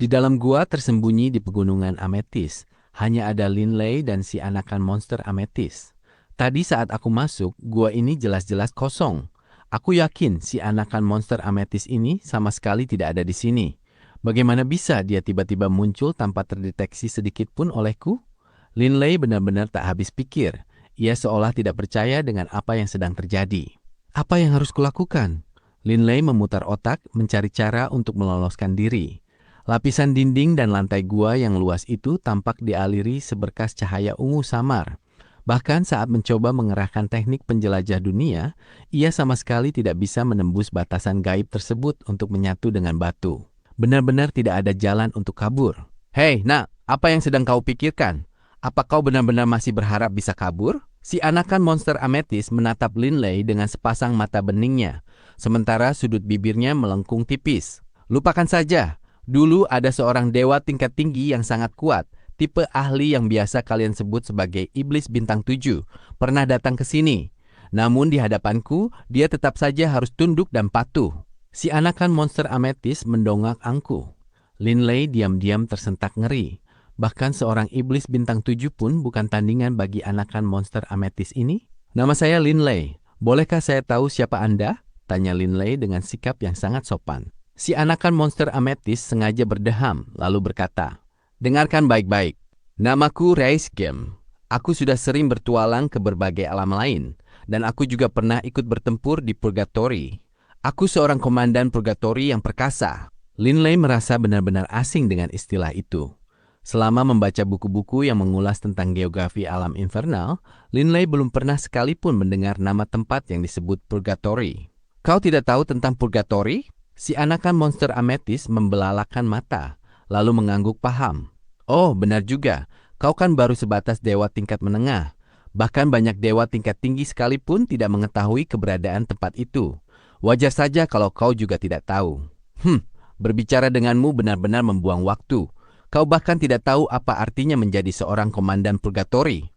Di dalam gua tersembunyi di pegunungan ametis, hanya ada Linley dan si anakan monster ametis. Tadi saat aku masuk, gua ini jelas-jelas kosong. Aku yakin si anakan monster ametis ini sama sekali tidak ada di sini. Bagaimana bisa dia tiba-tiba muncul tanpa terdeteksi sedikit pun olehku? Linley benar-benar tak habis pikir. Ia seolah tidak percaya dengan apa yang sedang terjadi. Apa yang harus kulakukan? Linley memutar otak mencari cara untuk meloloskan diri. Lapisan dinding dan lantai gua yang luas itu tampak dialiri seberkas cahaya ungu samar. Bahkan saat mencoba mengerahkan teknik penjelajah dunia, ia sama sekali tidak bisa menembus batasan gaib tersebut untuk menyatu dengan batu. Benar-benar tidak ada jalan untuk kabur. Hei, nak, apa yang sedang kau pikirkan? Apa kau benar-benar masih berharap bisa kabur? Si anakan monster ametis menatap Linley dengan sepasang mata beningnya, sementara sudut bibirnya melengkung tipis. Lupakan saja. Dulu ada seorang dewa tingkat tinggi yang sangat kuat, tipe ahli yang biasa kalian sebut sebagai iblis bintang 7, pernah datang ke sini. Namun di hadapanku, dia tetap saja harus tunduk dan patuh. Si anakan monster ametis mendongak angkuh. Linley diam-diam tersentak ngeri. Bahkan seorang iblis bintang 7 pun bukan tandingan bagi anakan monster ametis ini. Nama saya Linley. Bolehkah saya tahu siapa Anda? Tanya Linley dengan sikap yang sangat sopan. Si anakan monster ametis sengaja berdeham, lalu berkata, "Dengarkan baik-baik. Namaku Reis Game. Aku sudah sering bertualang ke berbagai alam lain, dan aku juga pernah ikut bertempur di Purgatory. Aku seorang komandan Purgatory yang perkasa." Linley merasa benar-benar asing dengan istilah itu. Selama membaca buku-buku yang mengulas tentang geografi alam infernal, Linley belum pernah sekalipun mendengar nama tempat yang disebut Purgatory. "Kau tidak tahu tentang Purgatory?" Si anakan monster ametis membelalakan mata, lalu mengangguk paham. "Oh, benar juga. Kau kan baru sebatas dewa tingkat menengah. Bahkan banyak dewa tingkat tinggi sekalipun tidak mengetahui keberadaan tempat itu. Wajar saja kalau kau juga tidak tahu. Berbicara denganmu benar-benar membuang waktu. Kau bahkan tidak tahu apa artinya menjadi seorang komandan Purgatory."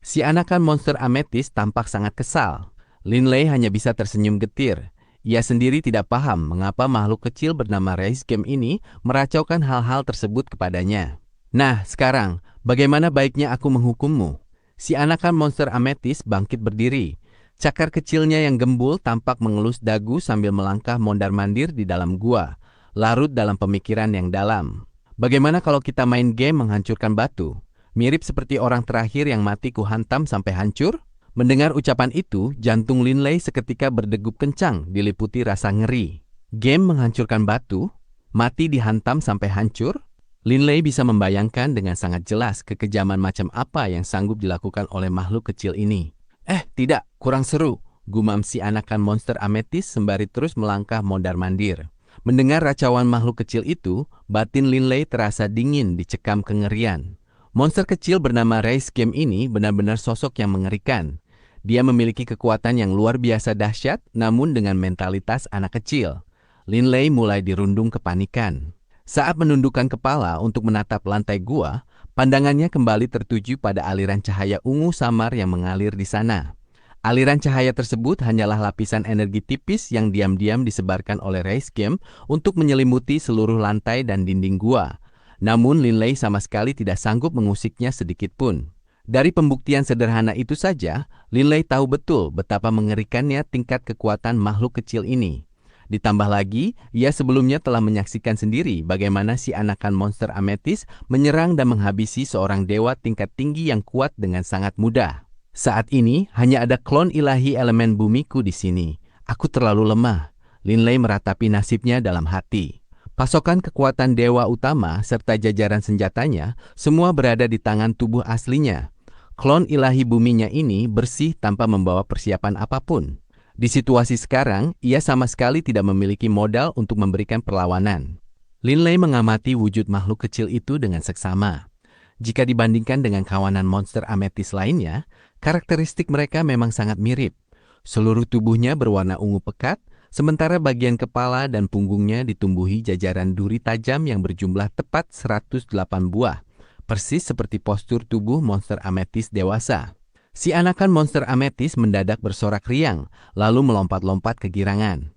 Si anakan monster ametis tampak sangat kesal. Linley hanya bisa tersenyum getir. Ia sendiri tidak paham mengapa makhluk kecil bernama Reis Game ini meracaukan hal-hal tersebut kepadanya. "Nah, sekarang, bagaimana baiknya aku menghukummu?" Si anakan monster ametis bangkit berdiri. Cakar kecilnya yang gembul tampak mengelus dagu sambil melangkah mondar-mandir di dalam gua, larut dalam pemikiran yang dalam. "Bagaimana kalau kita main game menghancurkan batu? Mirip seperti orang terakhir yang mati kuhantam sampai hancur?" Mendengar ucapan itu, jantung Linley seketika berdegup kencang diliputi rasa ngeri. Game menghancurkan batu? Mati dihantam sampai hancur? Linley bisa membayangkan dengan sangat jelas kekejaman macam apa yang sanggup dilakukan oleh makhluk kecil ini. Tidak, kurang seru," gumam si anakan monster ametis sembari terus melangkah mondar-mandir. Mendengar racauan makhluk kecil itu, batin Linley terasa dingin dicekam kengerian. Monster kecil bernama Reis Game ini benar-benar sosok yang mengerikan. Dia memiliki kekuatan yang luar biasa dahsyat, namun dengan mentalitas anak kecil. Linley mulai dirundung kepanikan. Saat menundukkan kepala untuk menatap lantai gua, pandangannya kembali tertuju pada aliran cahaya ungu samar yang mengalir di sana. Aliran cahaya tersebut hanyalah lapisan energi tipis yang diam-diam disebarkan oleh Reis Game untuk menyelimuti seluruh lantai dan dinding gua. Namun Linley sama sekali tidak sanggup mengusiknya sedikit pun. Dari pembuktian sederhana itu saja, Linley tahu betul betapa mengerikannya tingkat kekuatan makhluk kecil ini. Ditambah lagi, ia sebelumnya telah menyaksikan sendiri bagaimana si anakan monster ametis menyerang dan menghabisi seorang dewa tingkat tinggi yang kuat dengan sangat mudah. "Saat ini hanya ada klon ilahi elemen bumiku di sini. Aku terlalu lemah." Linley meratapi nasibnya dalam hati. Pasokan kekuatan dewa utama serta jajaran senjatanya semua berada di tangan tubuh aslinya. Klon ilahi buminya ini bersih tanpa membawa persiapan apapun. Di situasi sekarang, ia sama sekali tidak memiliki modal untuk memberikan perlawanan. Linley mengamati wujud makhluk kecil itu dengan seksama. Jika dibandingkan dengan kawanan monster ametis lainnya, karakteristik mereka memang sangat mirip. Seluruh tubuhnya berwarna ungu pekat, sementara bagian kepala dan punggungnya ditumbuhi jajaran duri tajam yang berjumlah tepat 108 buah. Persis seperti postur tubuh monster ametis dewasa. Si anakan monster ametis mendadak bersorak riang, lalu melompat-lompat kegirangan.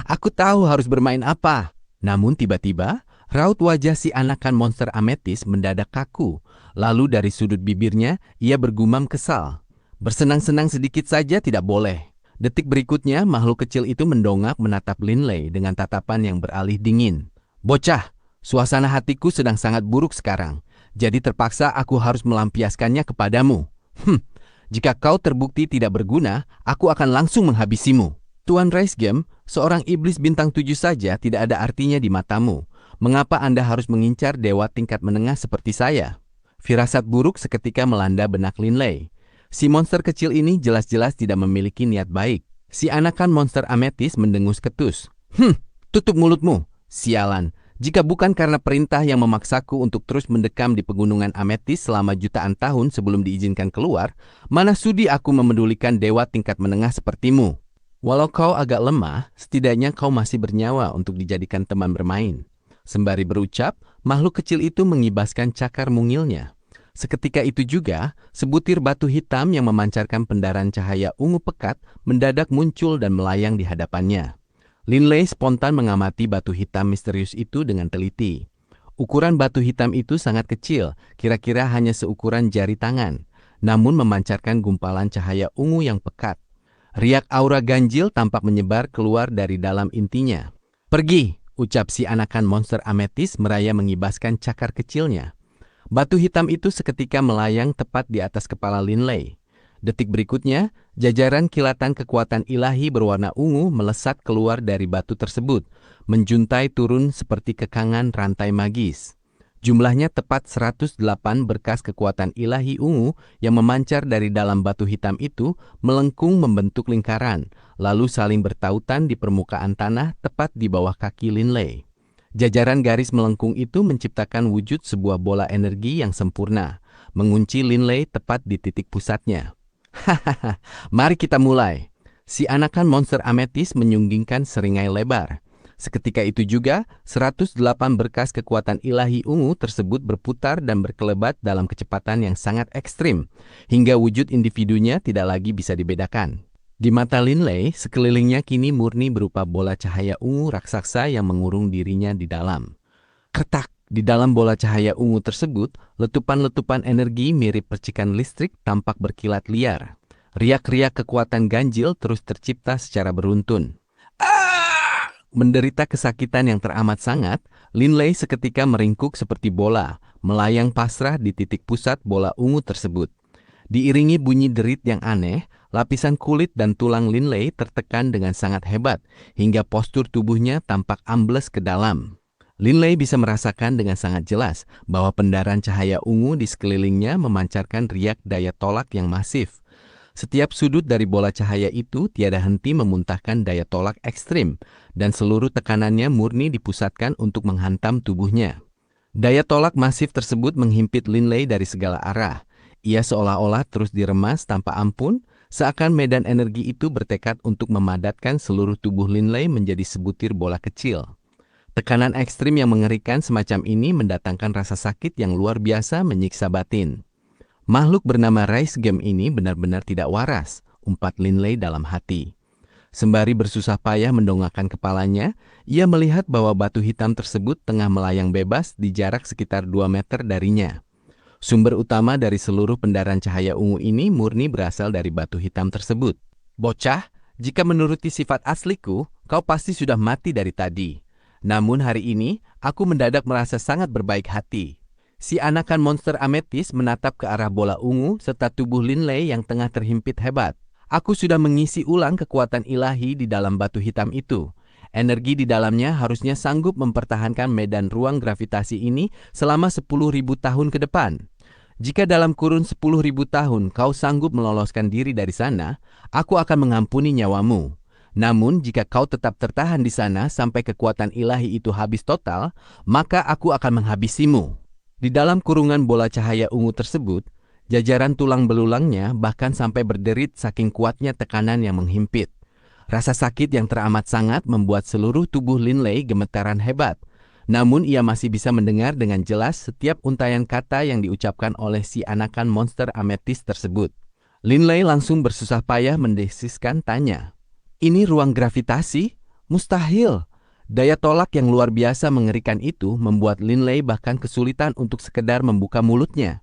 "Aku tahu harus bermain apa." Namun tiba-tiba, Raut wajah si anakan monster ametis mendadak kaku. Lalu dari sudut bibirnya, ia bergumam kesal. Bersenang-senang sedikit saja tidak boleh. Detik berikutnya, makhluk kecil itu mendongak menatap Linley dengan tatapan yang beralih dingin. Bocah, suasana hatiku sedang sangat buruk sekarang. Jadi terpaksa aku harus melampiaskannya kepadamu. Jika kau terbukti tidak berguna, aku akan langsung menghabisimu. Tuan Reisgem, seorang iblis bintang 7 saja tidak ada artinya di matamu. Mengapa Anda harus mengincar dewa tingkat menengah seperti saya? Firasat buruk seketika melanda benak Linley. Si monster kecil ini jelas-jelas tidak memiliki niat baik. Si anakan monster ametis mendengus ketus. Tutup mulutmu. Sialan. Jika bukan karena perintah yang memaksaku untuk terus mendekam di pegunungan ametis selama jutaan tahun sebelum diizinkan keluar, mana sudi aku memedulikan dewa tingkat menengah sepertimu. Walau kau agak lemah, setidaknya kau masih bernyawa untuk dijadikan teman bermain. Sembari berucap, makhluk kecil itu mengibaskan cakar mungilnya. Seketika itu juga, sebutir batu hitam yang memancarkan pendaran cahaya ungu pekat mendadak muncul dan melayang di hadapannya. Linley spontan mengamati batu hitam misterius itu dengan teliti. Ukuran batu hitam itu sangat kecil, kira-kira hanya seukuran jari tangan, namun memancarkan gumpalan cahaya ungu yang pekat. Riak aura ganjil tampak menyebar keluar dari dalam intinya. Pergi, ucap si anakan monster ametis meraya mengibaskan cakar kecilnya. Batu hitam itu seketika melayang tepat di atas kepala Linley. Detik berikutnya, jajaran kilatan kekuatan ilahi berwarna ungu melesat keluar dari batu tersebut, menjuntai turun seperti kekangan rantai magis. Jumlahnya tepat 108 berkas kekuatan ilahi ungu yang memancar dari dalam batu hitam itu melengkung membentuk lingkaran, lalu saling bertautan di permukaan tanah tepat di bawah kaki Linley. Jajaran garis melengkung itu menciptakan wujud sebuah bola energi yang sempurna, mengunci Linley tepat di titik pusatnya. Hahaha, mari kita mulai. Si anakan monster ametis menyunggingkan seringai lebar. Seketika itu juga, 108 berkas kekuatan ilahi ungu tersebut berputar dan berkelebat dalam kecepatan yang sangat ekstrim, hingga wujud individunya tidak lagi bisa dibedakan. Di mata Linley, sekelilingnya kini murni berupa bola cahaya ungu raksasa yang mengurung dirinya di dalam. Kretak! Di dalam bola cahaya ungu tersebut, letupan-letupan energi mirip percikan listrik tampak berkilat liar. Riak-riak kekuatan ganjil terus tercipta secara beruntun. Menderita kesakitan yang teramat sangat, Linley seketika meringkuk seperti bola, melayang pasrah di titik pusat bola ungu tersebut. Diiringi bunyi derit yang aneh, lapisan kulit dan tulang Linley tertekan dengan sangat hebat, hingga postur tubuhnya tampak ambles ke dalam. Linley bisa merasakan dengan sangat jelas bahwa pendaran cahaya ungu di sekelilingnya memancarkan riak daya tolak yang masif. Setiap sudut dari bola cahaya itu tiada henti memuntahkan daya tolak ekstrim, dan seluruh tekanannya murni dipusatkan untuk menghantam tubuhnya. Daya tolak masif tersebut menghimpit Linley dari segala arah. Ia seolah-olah terus diremas tanpa ampun, seakan medan energi itu bertekad untuk memadatkan seluruh tubuh Linley menjadi sebutir bola kecil. Tekanan ekstrim yang mengerikan semacam ini mendatangkan rasa sakit yang luar biasa menyiksa batin. Makhluk bernama Reisgem ini benar-benar tidak waras, umpat Linley dalam hati. Sembari bersusah payah mendongakkan kepalanya, ia melihat bahwa batu hitam tersebut tengah melayang bebas di jarak sekitar 2 meter darinya. Sumber utama dari seluruh pendaran cahaya ungu ini murni berasal dari batu hitam tersebut. Bocah, jika menuruti sifat asliku, kau pasti sudah mati dari tadi. Namun hari ini, aku mendadak merasa sangat berbaik hati. Si anakan monster ametis menatap ke arah bola ungu serta tubuh Linley yang tengah terhimpit hebat. Aku sudah mengisi ulang kekuatan ilahi di dalam batu hitam itu. Energi di dalamnya harusnya sanggup mempertahankan medan ruang gravitasi ini selama 10.000 tahun ke depan. Jika dalam kurun 10.000 tahun kau sanggup meloloskan diri dari sana, aku akan mengampuni nyawamu. Namun, jika kau tetap tertahan di sana sampai kekuatan ilahi itu habis total, maka aku akan menghabisimu. Di dalam kurungan bola cahaya ungu tersebut, jajaran tulang belulangnya bahkan sampai berderit saking kuatnya tekanan yang menghimpit. Rasa sakit yang teramat sangat membuat seluruh tubuh Linley gemetaran hebat. Namun, ia masih bisa mendengar dengan jelas setiap untayan kata yang diucapkan oleh si anakan monster ametis tersebut. Linley langsung bersusah payah mendesiskan tanya. Ini ruang gravitasi? Mustahil. Daya tolak yang luar biasa mengerikan itu membuat Linley bahkan kesulitan untuk sekedar membuka mulutnya.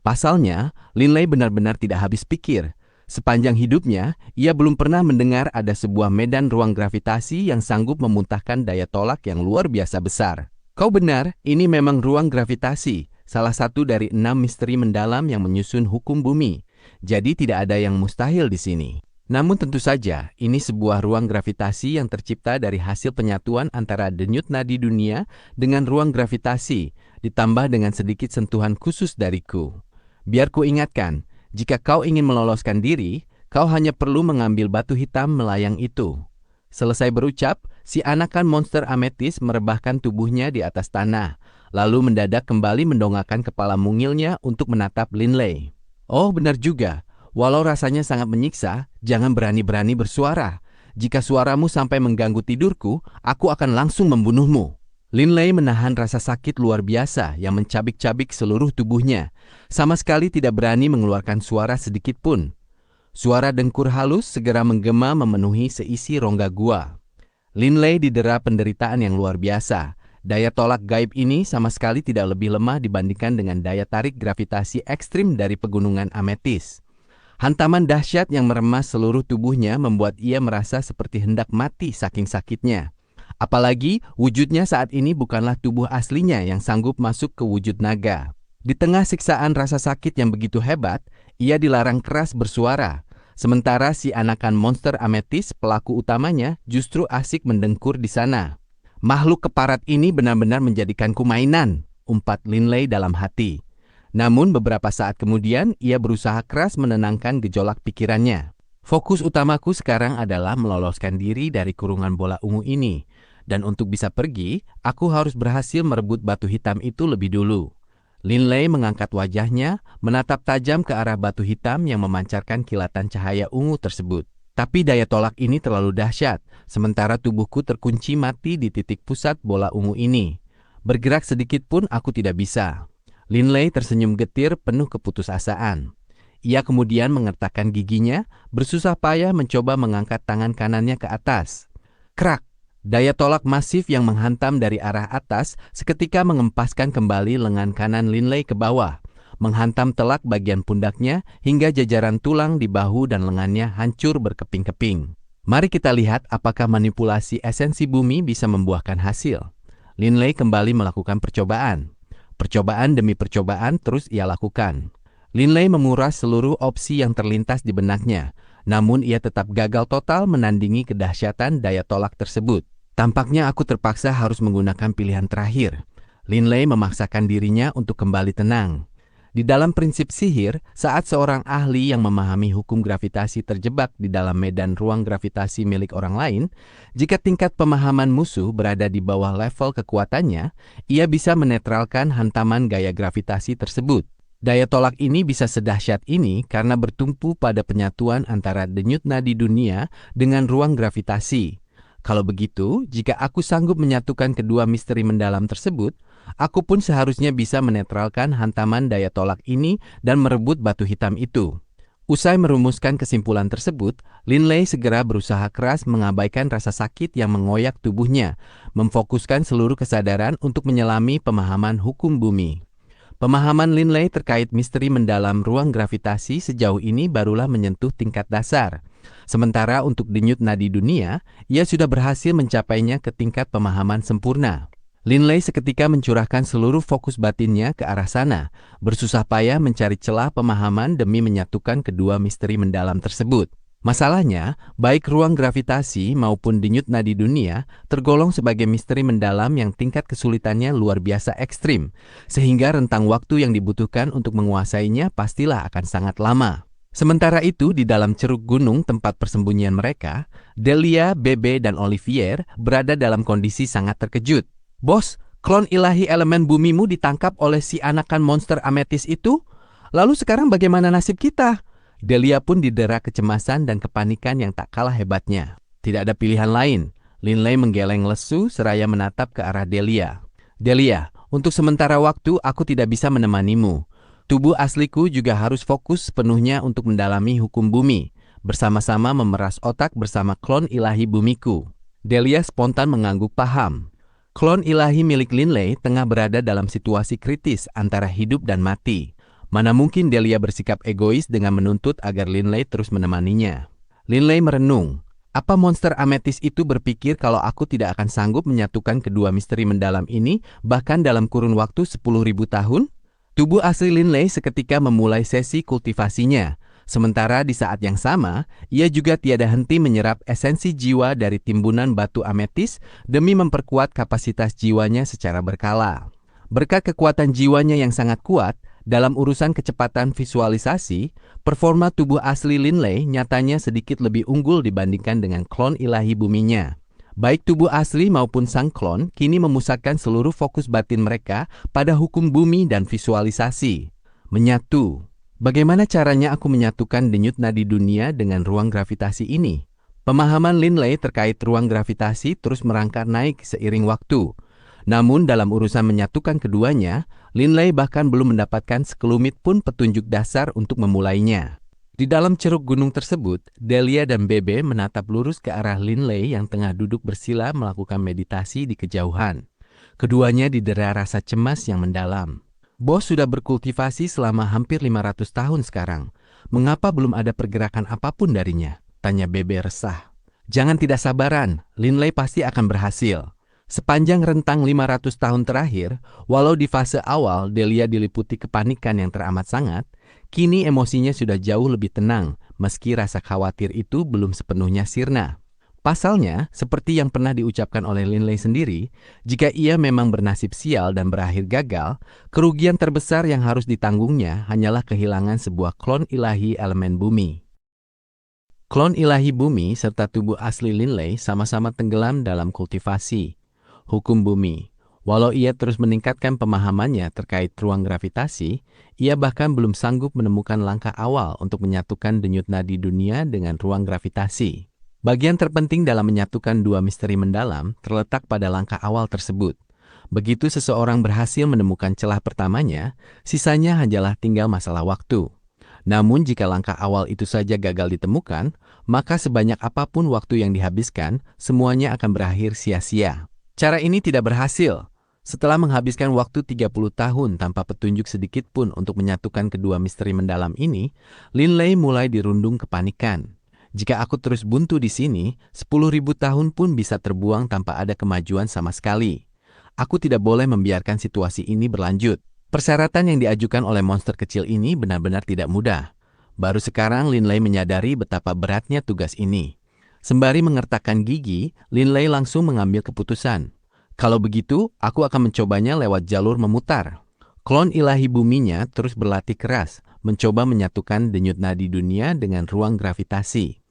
Pasalnya, Linley benar-benar tidak habis pikir. Sepanjang hidupnya, ia belum pernah mendengar ada sebuah medan ruang gravitasi yang sanggup memuntahkan daya tolak yang luar biasa besar. Kau benar, ini memang ruang gravitasi, salah satu dari 6 misteri mendalam yang menyusun hukum bumi. Jadi tidak ada yang mustahil di sini. Namun tentu saja, ini sebuah ruang gravitasi yang tercipta dari hasil penyatuan antara denyut nadi dunia dengan ruang gravitasi, ditambah dengan sedikit sentuhan khusus dariku. Biar ku ingatkan, jika kau ingin meloloskan diri, kau hanya perlu mengambil batu hitam melayang itu. Selesai berucap, si anakan monster ametis merebahkan tubuhnya di atas tanah, lalu mendadak kembali mendongakkan kepala mungilnya untuk menatap Linley. Oh, benar juga. Walau rasanya sangat menyiksa, jangan berani-berani bersuara. Jika suaramu sampai mengganggu tidurku, aku akan langsung membunuhmu. Linley menahan rasa sakit luar biasa yang mencabik-cabik seluruh tubuhnya. Sama sekali tidak berani mengeluarkan suara sedikit pun. Suara dengkur halus segera menggema memenuhi seisi rongga gua. Linley didera penderitaan yang luar biasa. Daya tolak gaib ini sama sekali tidak lebih lemah dibandingkan dengan daya tarik gravitasi ekstrim dari pegunungan ametis. Hantaman dahsyat yang meremas seluruh tubuhnya membuat ia merasa seperti hendak mati saking sakitnya. Apalagi wujudnya saat ini bukanlah tubuh aslinya yang sanggup masuk ke wujud naga. Di tengah siksaan rasa sakit yang begitu hebat, ia dilarang keras bersuara. Sementara si anakan monster ametis, pelaku utamanya, justru asik mendengkur di sana. Makhluk keparat ini benar-benar menjadikanku mainan, umpat Linley dalam hati. Namun beberapa saat kemudian, ia berusaha keras menenangkan gejolak pikirannya. Fokus utamaku sekarang adalah meloloskan diri dari kurungan bola ungu ini. Dan untuk bisa pergi, aku harus berhasil merebut batu hitam itu lebih dulu. Linley mengangkat wajahnya, menatap tajam ke arah batu hitam yang memancarkan kilatan cahaya ungu tersebut. Tapi daya tolak ini terlalu dahsyat, sementara tubuhku terkunci mati di titik pusat bola ungu ini. Bergerak sedikit pun aku tidak bisa. Linley tersenyum getir penuh keputusasaan. Ia kemudian mengertakkan giginya, bersusah payah mencoba mengangkat tangan kanannya ke atas. Krak! Daya tolak masif yang menghantam dari arah atas seketika mengempaskan kembali lengan kanan Linley ke bawah, menghantam telak bagian pundaknya hingga jajaran tulang di bahu dan lengannya hancur berkeping-keping. Mari kita lihat apakah manipulasi esensi bumi bisa membuahkan hasil. Linley kembali melakukan percobaan. Percobaan demi percobaan terus ia lakukan. Linley menguras seluruh opsi yang terlintas di benaknya, namun ia tetap gagal total menandingi kedahsyatan daya tolak tersebut. Tampaknya aku terpaksa harus menggunakan pilihan terakhir. Linley memaksakan dirinya untuk kembali tenang. Di dalam prinsip sihir, saat seorang ahli yang memahami hukum gravitasi terjebak di dalam medan ruang gravitasi milik orang lain, jika tingkat pemahaman musuh berada di bawah level kekuatannya, ia bisa menetralkan hantaman gaya gravitasi tersebut. Daya tolak ini bisa sedahsyat ini karena bertumpu pada penyatuan antara denyut nadi dunia dengan ruang gravitasi. Kalau begitu, jika aku sanggup menyatukan kedua misteri mendalam tersebut, aku pun seharusnya bisa menetralkan hantaman daya tolak ini dan merebut batu hitam itu. Usai merumuskan kesimpulan tersebut, Linley segera berusaha keras mengabaikan rasa sakit yang mengoyak tubuhnya, memfokuskan seluruh kesadaran untuk menyelami pemahaman hukum bumi. Pemahaman Linley terkait misteri mendalam ruang gravitasi sejauh ini barulah menyentuh tingkat dasar. Sementara untuk denyut nadi dunia, ia sudah berhasil mencapainya ke tingkat pemahaman sempurna. Linley seketika mencurahkan seluruh fokus batinnya ke arah sana, bersusah payah mencari celah pemahaman demi menyatukan kedua misteri mendalam tersebut. Masalahnya, baik ruang gravitasi maupun denyut nadi dunia tergolong sebagai misteri mendalam yang tingkat kesulitannya luar biasa ekstrim, sehingga rentang waktu yang dibutuhkan untuk menguasainya pastilah akan sangat lama. Sementara itu, di dalam ceruk gunung tempat persembunyian mereka, Delia, Bebe, dan Olivier berada dalam kondisi sangat terkejut. "Bos, klon ilahi elemen bumimu ditangkap oleh si anakan monster ametis itu? Lalu sekarang bagaimana nasib kita?" Delia pun didera kecemasan dan kepanikan yang tak kalah hebatnya. Tidak ada pilihan lain. Linley menggeleng lesu seraya menatap ke arah Delia. "Delia, untuk sementara waktu aku tidak bisa menemanimu. Tubuh asliku juga harus fokus sepenuhnya untuk mendalami hukum bumi, bersama-sama memeras otak bersama klon ilahi bumiku. Delia spontan mengangguk paham. Klon ilahi milik Linley tengah berada dalam situasi kritis antara hidup dan mati. Mana mungkin Delia bersikap egois dengan menuntut agar Linley terus menemaninya. Linley merenung. Apa monster ametis itu berpikir kalau aku tidak akan sanggup menyatukan kedua misteri mendalam ini bahkan dalam kurun waktu 10.000 tahun? Tubuh asli Linley seketika memulai sesi kultivasinya. Sementara di saat yang sama, ia juga tiada henti menyerap esensi jiwa dari timbunan batu ametis demi memperkuat kapasitas jiwanya secara berkala. Berkat kekuatan jiwanya yang sangat kuat, dalam urusan kecepatan visualisasi, performa tubuh asli Linley nyatanya sedikit lebih unggul dibandingkan dengan klon ilahi buminya. Baik tubuh asli maupun sang klon kini memusatkan seluruh fokus batin mereka pada hukum bumi dan visualisasi. Menyatu. Bagaimana caranya aku menyatukan denyut nadi dunia dengan ruang gravitasi ini? Pemahaman Linley terkait ruang gravitasi terus merangkak naik seiring waktu. Namun dalam urusan menyatukan keduanya, Linley bahkan belum mendapatkan sekelumit pun petunjuk dasar untuk memulainya. Di dalam ceruk gunung tersebut, Delia dan Bebe menatap lurus ke arah Linley yang tengah duduk bersila melakukan meditasi di kejauhan. Keduanya didera rasa cemas yang mendalam. Bos sudah berkultivasi selama hampir 500 tahun sekarang. Mengapa belum ada pergerakan apapun darinya? Tanya Bebe resah. Jangan tidak sabaran, Linley pasti akan berhasil. Sepanjang rentang 500 tahun terakhir, walau di fase awal Delia diliputi kepanikan yang teramat sangat, kini emosinya sudah jauh lebih tenang, meski rasa khawatir itu belum sepenuhnya sirna. Pasalnya, seperti yang pernah diucapkan oleh Linley sendiri, jika ia memang bernasib sial dan berakhir gagal, kerugian terbesar yang harus ditanggungnya hanyalah kehilangan sebuah klon ilahi elemen bumi. Klon ilahi bumi serta tubuh asli Linley sama-sama tenggelam dalam kultivasi. Hukum bumi. Walau ia terus meningkatkan pemahamannya terkait ruang gravitasi, ia bahkan belum sanggup menemukan langkah awal untuk menyatukan denyut nadi dunia dengan ruang gravitasi. Bagian terpenting dalam menyatukan dua misteri mendalam terletak pada langkah awal tersebut. Begitu seseorang berhasil menemukan celah pertamanya, sisanya hanyalah tinggal masalah waktu. Namun jika langkah awal itu saja gagal ditemukan, maka sebanyak apapun waktu yang dihabiskan, semuanya akan berakhir sia-sia. Cara ini tidak berhasil. Setelah menghabiskan waktu 30 tahun tanpa petunjuk sedikit pun untuk menyatukan kedua misteri mendalam ini, Linley mulai dirundung kepanikan. Jika aku terus buntu di sini, 10.000 tahun pun bisa terbuang tanpa ada kemajuan sama sekali. Aku tidak boleh membiarkan situasi ini berlanjut. Persyaratan yang diajukan oleh monster kecil ini benar-benar tidak mudah. Baru sekarang Linley menyadari betapa beratnya tugas ini. Sembari mengertakkan gigi, Linley langsung mengambil keputusan. Kalau begitu, aku akan mencobanya lewat jalur memutar. Klon ilahi buminya terus berlatih keras, mencoba menyatukan denyut nadi dunia dengan ruang gravitasi.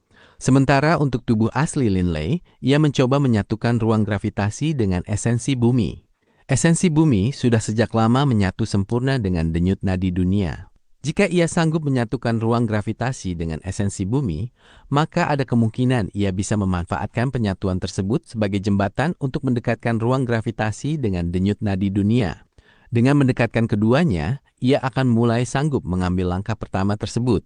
Sementara untuk tubuh asli Linley, ia mencoba menyatukan ruang gravitasi dengan esensi bumi. Esensi bumi sudah sejak lama menyatu sempurna dengan denyut nadi dunia. Jika ia sanggup menyatukan ruang gravitasi dengan esensi bumi, maka ada kemungkinan ia bisa memanfaatkan penyatuan tersebut sebagai jembatan untuk mendekatkan ruang gravitasi dengan denyut nadi dunia. Dengan mendekatkan keduanya, ia akan mulai sanggup mengambil langkah pertama tersebut.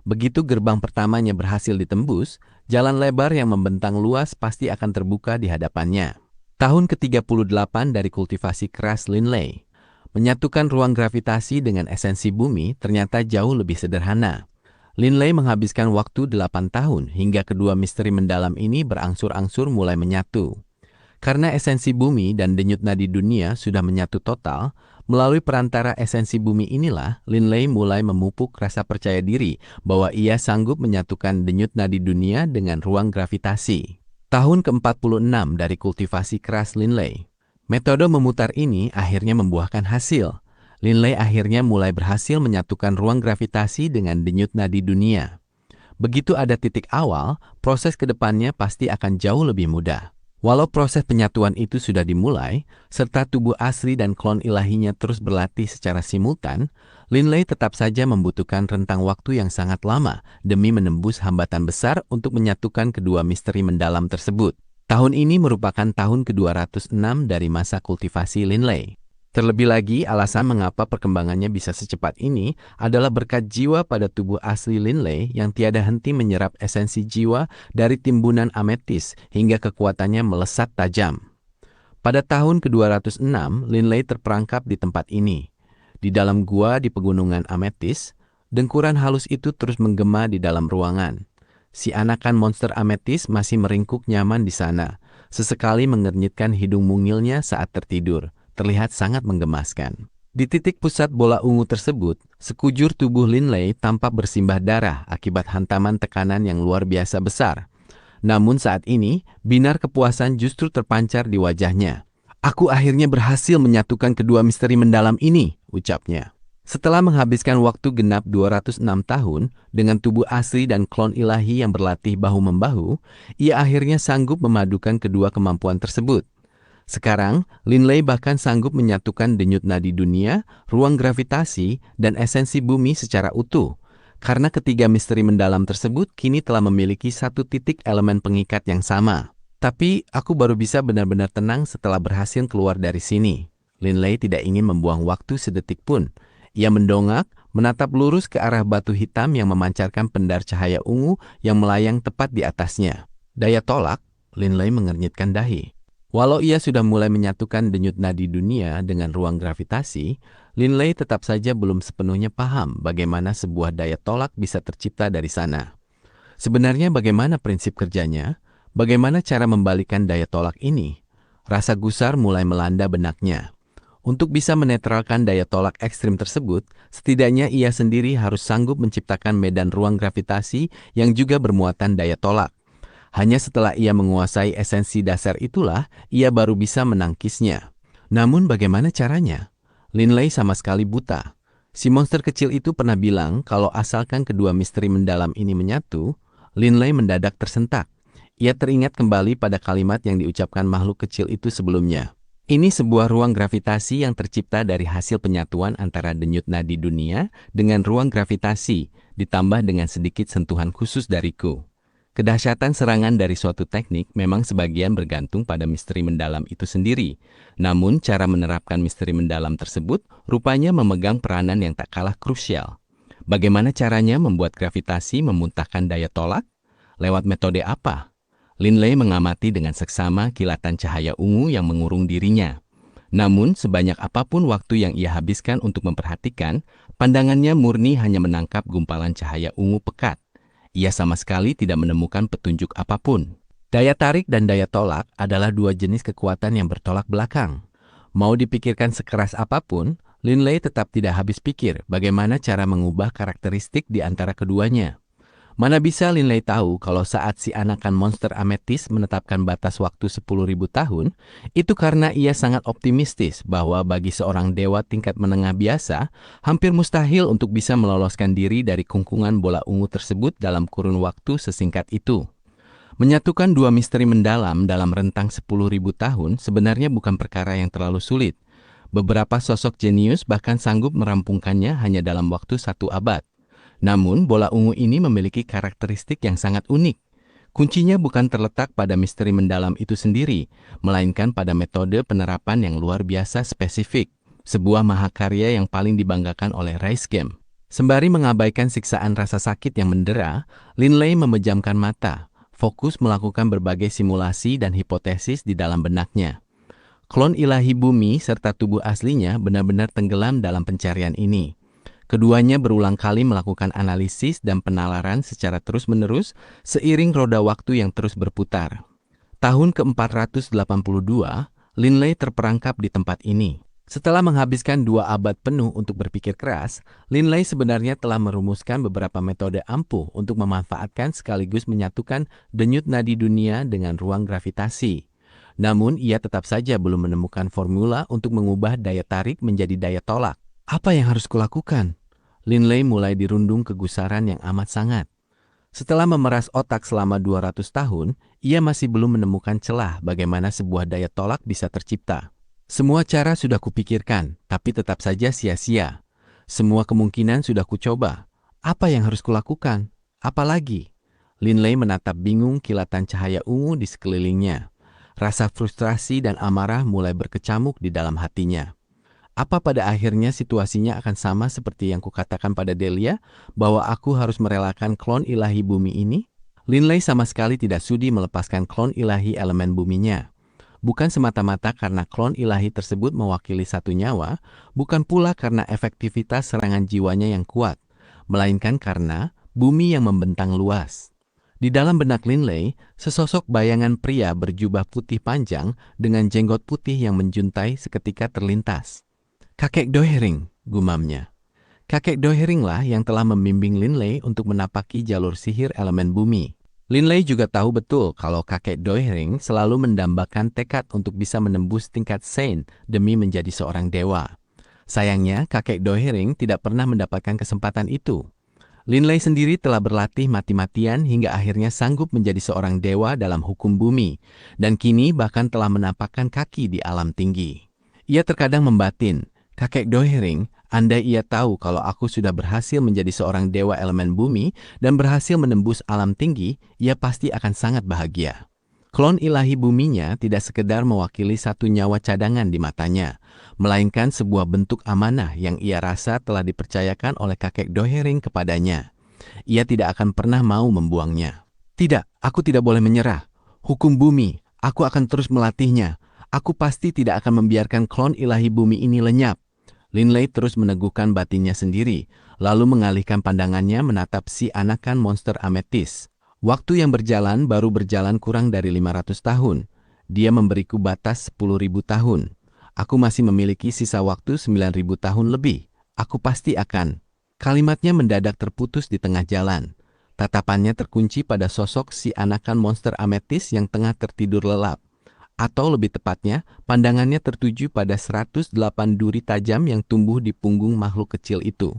Begitu gerbang pertamanya berhasil ditembus, jalan lebar yang membentang luas pasti akan terbuka di hadapannya. Tahun ke-38 dari kultivasi keras Linley. Menyatukan ruang gravitasi dengan esensi bumi ternyata jauh lebih sederhana. Linley menghabiskan waktu 8 tahun hingga kedua misteri mendalam ini berangsur-angsur mulai menyatu. Karena esensi bumi dan denyut nadi dunia sudah menyatu total, melalui perantara esensi bumi inilah Linley mulai memupuk rasa percaya diri bahwa ia sanggup menyatukan denyut nadi dunia dengan ruang gravitasi. Tahun ke-46 dari kultivasi keras Linley. Metode memutar ini akhirnya membuahkan hasil. Linley akhirnya mulai berhasil menyatukan ruang gravitasi dengan denyut nadi dunia. Begitu ada titik awal, proses ke depannya pasti akan jauh lebih mudah. Walau proses penyatuan itu sudah dimulai, serta tubuh asli dan klon ilahinya terus berlatih secara simultan, Linley tetap saja membutuhkan rentang waktu yang sangat lama demi menembus hambatan besar untuk menyatukan kedua misteri mendalam tersebut. Tahun ini merupakan tahun ke-206 dari masa kultivasi Linley. Terlebih lagi, alasan mengapa perkembangannya bisa secepat ini adalah berkat jiwa pada tubuh asli Linley yang tiada henti menyerap esensi jiwa dari timbunan ametis hingga kekuatannya melesat tajam. Pada tahun ke-206, Linley terperangkap di tempat ini. Di dalam gua di pegunungan ametis, dengkuran halus itu terus menggema di dalam ruangan. Si anakan monster ametis masih meringkuk nyaman di sana, sesekali mengernyitkan hidung mungilnya saat tertidur. Terlihat sangat menggemaskan. Di titik pusat bola ungu tersebut, sekujur tubuh Linley tampak bersimbah darah akibat hantaman tekanan yang luar biasa besar. Namun saat ini, binar kepuasan justru terpancar di wajahnya. "Aku akhirnya berhasil menyatukan kedua misteri mendalam ini," ucapnya. Setelah menghabiskan waktu genap 206 tahun dengan tubuh asli dan klon ilahi yang berlatih bahu-membahu, ia akhirnya sanggup memadukan kedua kemampuan tersebut. Sekarang, Linley bahkan sanggup menyatukan denyut nadi dunia, ruang gravitasi, dan esensi bumi secara utuh. Karena ketiga misteri mendalam tersebut kini telah memiliki satu titik elemen pengikat yang sama. Tapi, aku baru bisa benar-benar tenang setelah berhasil keluar dari sini. Linley tidak ingin membuang waktu sedetik pun. Ia mendongak, menatap lurus ke arah batu hitam yang memancarkan pendar cahaya ungu yang melayang tepat di atasnya. Daya tolak, Linley mengernyitkan dahi. Walau ia sudah mulai menyatukan denyut nadi dunia dengan ruang gravitasi, Linley tetap saja belum sepenuhnya paham bagaimana sebuah daya tolak bisa tercipta dari sana. Sebenarnya bagaimana prinsip kerjanya? Bagaimana cara membalikan daya tolak ini? Rasa gusar mulai melanda benaknya. Untuk bisa menetralkan daya tolak ekstrim tersebut, setidaknya ia sendiri harus sanggup menciptakan medan ruang gravitasi yang juga bermuatan daya tolak. Hanya setelah ia menguasai esensi dasar itulah, ia baru bisa menangkisnya. Namun bagaimana caranya? Linley sama sekali buta. Si monster kecil itu pernah bilang kalau asalkan kedua misteri mendalam ini menyatu, Linley mendadak tersentak. Ia teringat kembali pada kalimat yang diucapkan makhluk kecil itu sebelumnya. Ini sebuah ruang gravitasi yang tercipta dari hasil penyatuan antara denyut nadi dunia dengan ruang gravitasi, ditambah dengan sedikit sentuhan khusus dariku. Kedahsyatan serangan dari suatu teknik memang sebagian bergantung pada misteri mendalam itu sendiri. Namun, cara menerapkan misteri mendalam tersebut rupanya memegang peranan yang tak kalah krusial. Bagaimana caranya membuat gravitasi memuntahkan daya tolak? Lewat metode apa? Linley mengamati dengan seksama kilatan cahaya ungu yang mengurung dirinya. Namun, sebanyak apapun waktu yang ia habiskan untuk memperhatikan, pandangannya murni hanya menangkap gumpalan cahaya ungu pekat. Ia sama sekali tidak menemukan petunjuk apapun. Daya tarik dan daya tolak adalah dua jenis kekuatan yang bertolak belakang. Mau dipikirkan sekeras apapun, Linley tetap tidak habis pikir bagaimana cara mengubah karakteristik di antara keduanya. Mana bisa Linley tahu kalau saat si anakan monster ametis menetapkan batas waktu 10.000 tahun, itu karena ia sangat optimistis bahwa bagi seorang dewa tingkat menengah biasa, hampir mustahil untuk bisa meloloskan diri dari kungkungan bola ungu tersebut dalam kurun waktu sesingkat itu. Menyatukan dua misteri mendalam dalam rentang 10.000 tahun sebenarnya bukan perkara yang terlalu sulit. Beberapa sosok jenius bahkan sanggup merampungkannya hanya dalam waktu 1 abad. Namun, bola ungu ini memiliki karakteristik yang sangat unik. Kuncinya bukan terletak pada misteri mendalam itu sendiri, melainkan pada metode penerapan yang luar biasa spesifik, sebuah mahakarya yang paling dibanggakan oleh Rice Game. Sembari mengabaikan siksaan rasa sakit yang mendera, Linley memejamkan mata, fokus melakukan berbagai simulasi dan hipotesis di dalam benaknya. Klon ilahi bumi serta tubuh aslinya benar-benar tenggelam dalam pencarian ini. Keduanya berulang kali melakukan analisis dan penalaran secara terus-menerus seiring roda waktu yang terus berputar. Tahun ke-482, Linley terperangkap di tempat ini. Setelah menghabiskan 2 abad penuh untuk berpikir keras, Linley sebenarnya telah merumuskan beberapa metode ampuh untuk memanfaatkan sekaligus menyatukan denyut nadi dunia dengan ruang gravitasi. Namun, ia tetap saja belum menemukan formula untuk mengubah daya tarik menjadi daya tolak. Apa yang harus kulakukan? Linley mulai dirundung kegusaran yang amat sangat. Setelah memeras otak selama 200 tahun, ia masih belum menemukan celah bagaimana sebuah daya tolak bisa tercipta. Semua cara sudah kupikirkan, tapi tetap saja sia-sia. Semua kemungkinan sudah kucoba. Apa yang harus kulakukan? Apalagi? Linley menatap bingung kilatan cahaya ungu di sekelilingnya. Rasa frustrasi dan amarah mulai berkecamuk di dalam hatinya. Apa pada akhirnya situasinya akan sama seperti yang kukatakan pada Delia, bahwa aku harus merelakan klon ilahi bumi ini? Linley sama sekali tidak sudi melepaskan klon ilahi elemen buminya. Bukan semata-mata karena klon ilahi tersebut mewakili satu nyawa, bukan pula karena efektivitas serangan jiwanya yang kuat, melainkan karena bumi yang membentang luas. Di dalam benak Linley, sesosok bayangan pria berjubah putih panjang dengan jenggot putih yang menjuntai seketika terlintas. "Kakek Dohering," gumamnya. Kakek Doheringlah yang telah membimbing Linley untuk menapaki jalur sihir elemen bumi. Linley juga tahu betul kalau kakek Dohering selalu mendambakan tekad untuk bisa menembus tingkat Saint demi menjadi seorang dewa. Sayangnya, kakek Dohering tidak pernah mendapatkan kesempatan itu. Linley sendiri telah berlatih mati-matian hingga akhirnya sanggup menjadi seorang dewa dalam hukum bumi, dan kini bahkan telah menapakkan kaki di alam tinggi. Ia terkadang membatin, "Kakek Dohering, andai ia tahu kalau aku sudah berhasil menjadi seorang dewa elemen bumi dan berhasil menembus alam tinggi, ia pasti akan sangat bahagia." Klon ilahi buminya tidak sekedar mewakili satu nyawa cadangan di matanya, melainkan sebuah bentuk amanah yang ia rasa telah dipercayakan oleh kakek Dohering kepadanya. Ia tidak akan pernah mau membuangnya. "Tidak, aku tidak boleh menyerah. Hukum bumi, aku akan terus melatihnya. Aku pasti tidak akan membiarkan klon ilahi bumi ini lenyap." Linley terus meneguhkan batinnya sendiri, lalu mengalihkan pandangannya menatap si anakan monster ametis. "Waktu yang berjalan baru berjalan kurang dari 500 tahun. Dia memberiku batas 10.000 tahun. Aku masih memiliki sisa waktu 9.000 tahun lebih. Aku pasti akan." Kalimatnya mendadak terputus di tengah jalan. Tatapannya terkunci pada sosok si anakan monster ametis yang tengah tertidur lelap. Atau lebih tepatnya, pandangannya tertuju pada 108 duri tajam yang tumbuh di punggung makhluk kecil itu.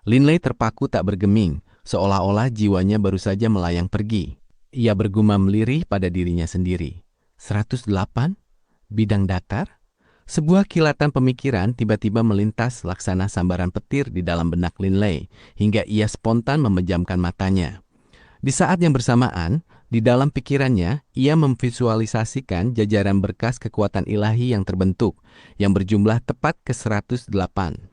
Linley terpaku tak bergeming, seolah-olah jiwanya baru saja melayang pergi. Ia bergumam lirih pada dirinya sendiri. 108? Bidang datar? Sebuah kilatan pemikiran tiba-tiba melintas laksana sambaran petir di dalam benak Linley, hingga ia spontan memejamkan matanya. Di saat yang bersamaan, di dalam pikirannya, ia memvisualisasikan jajaran berkas kekuatan ilahi yang terbentuk, yang berjumlah tepat ke 108.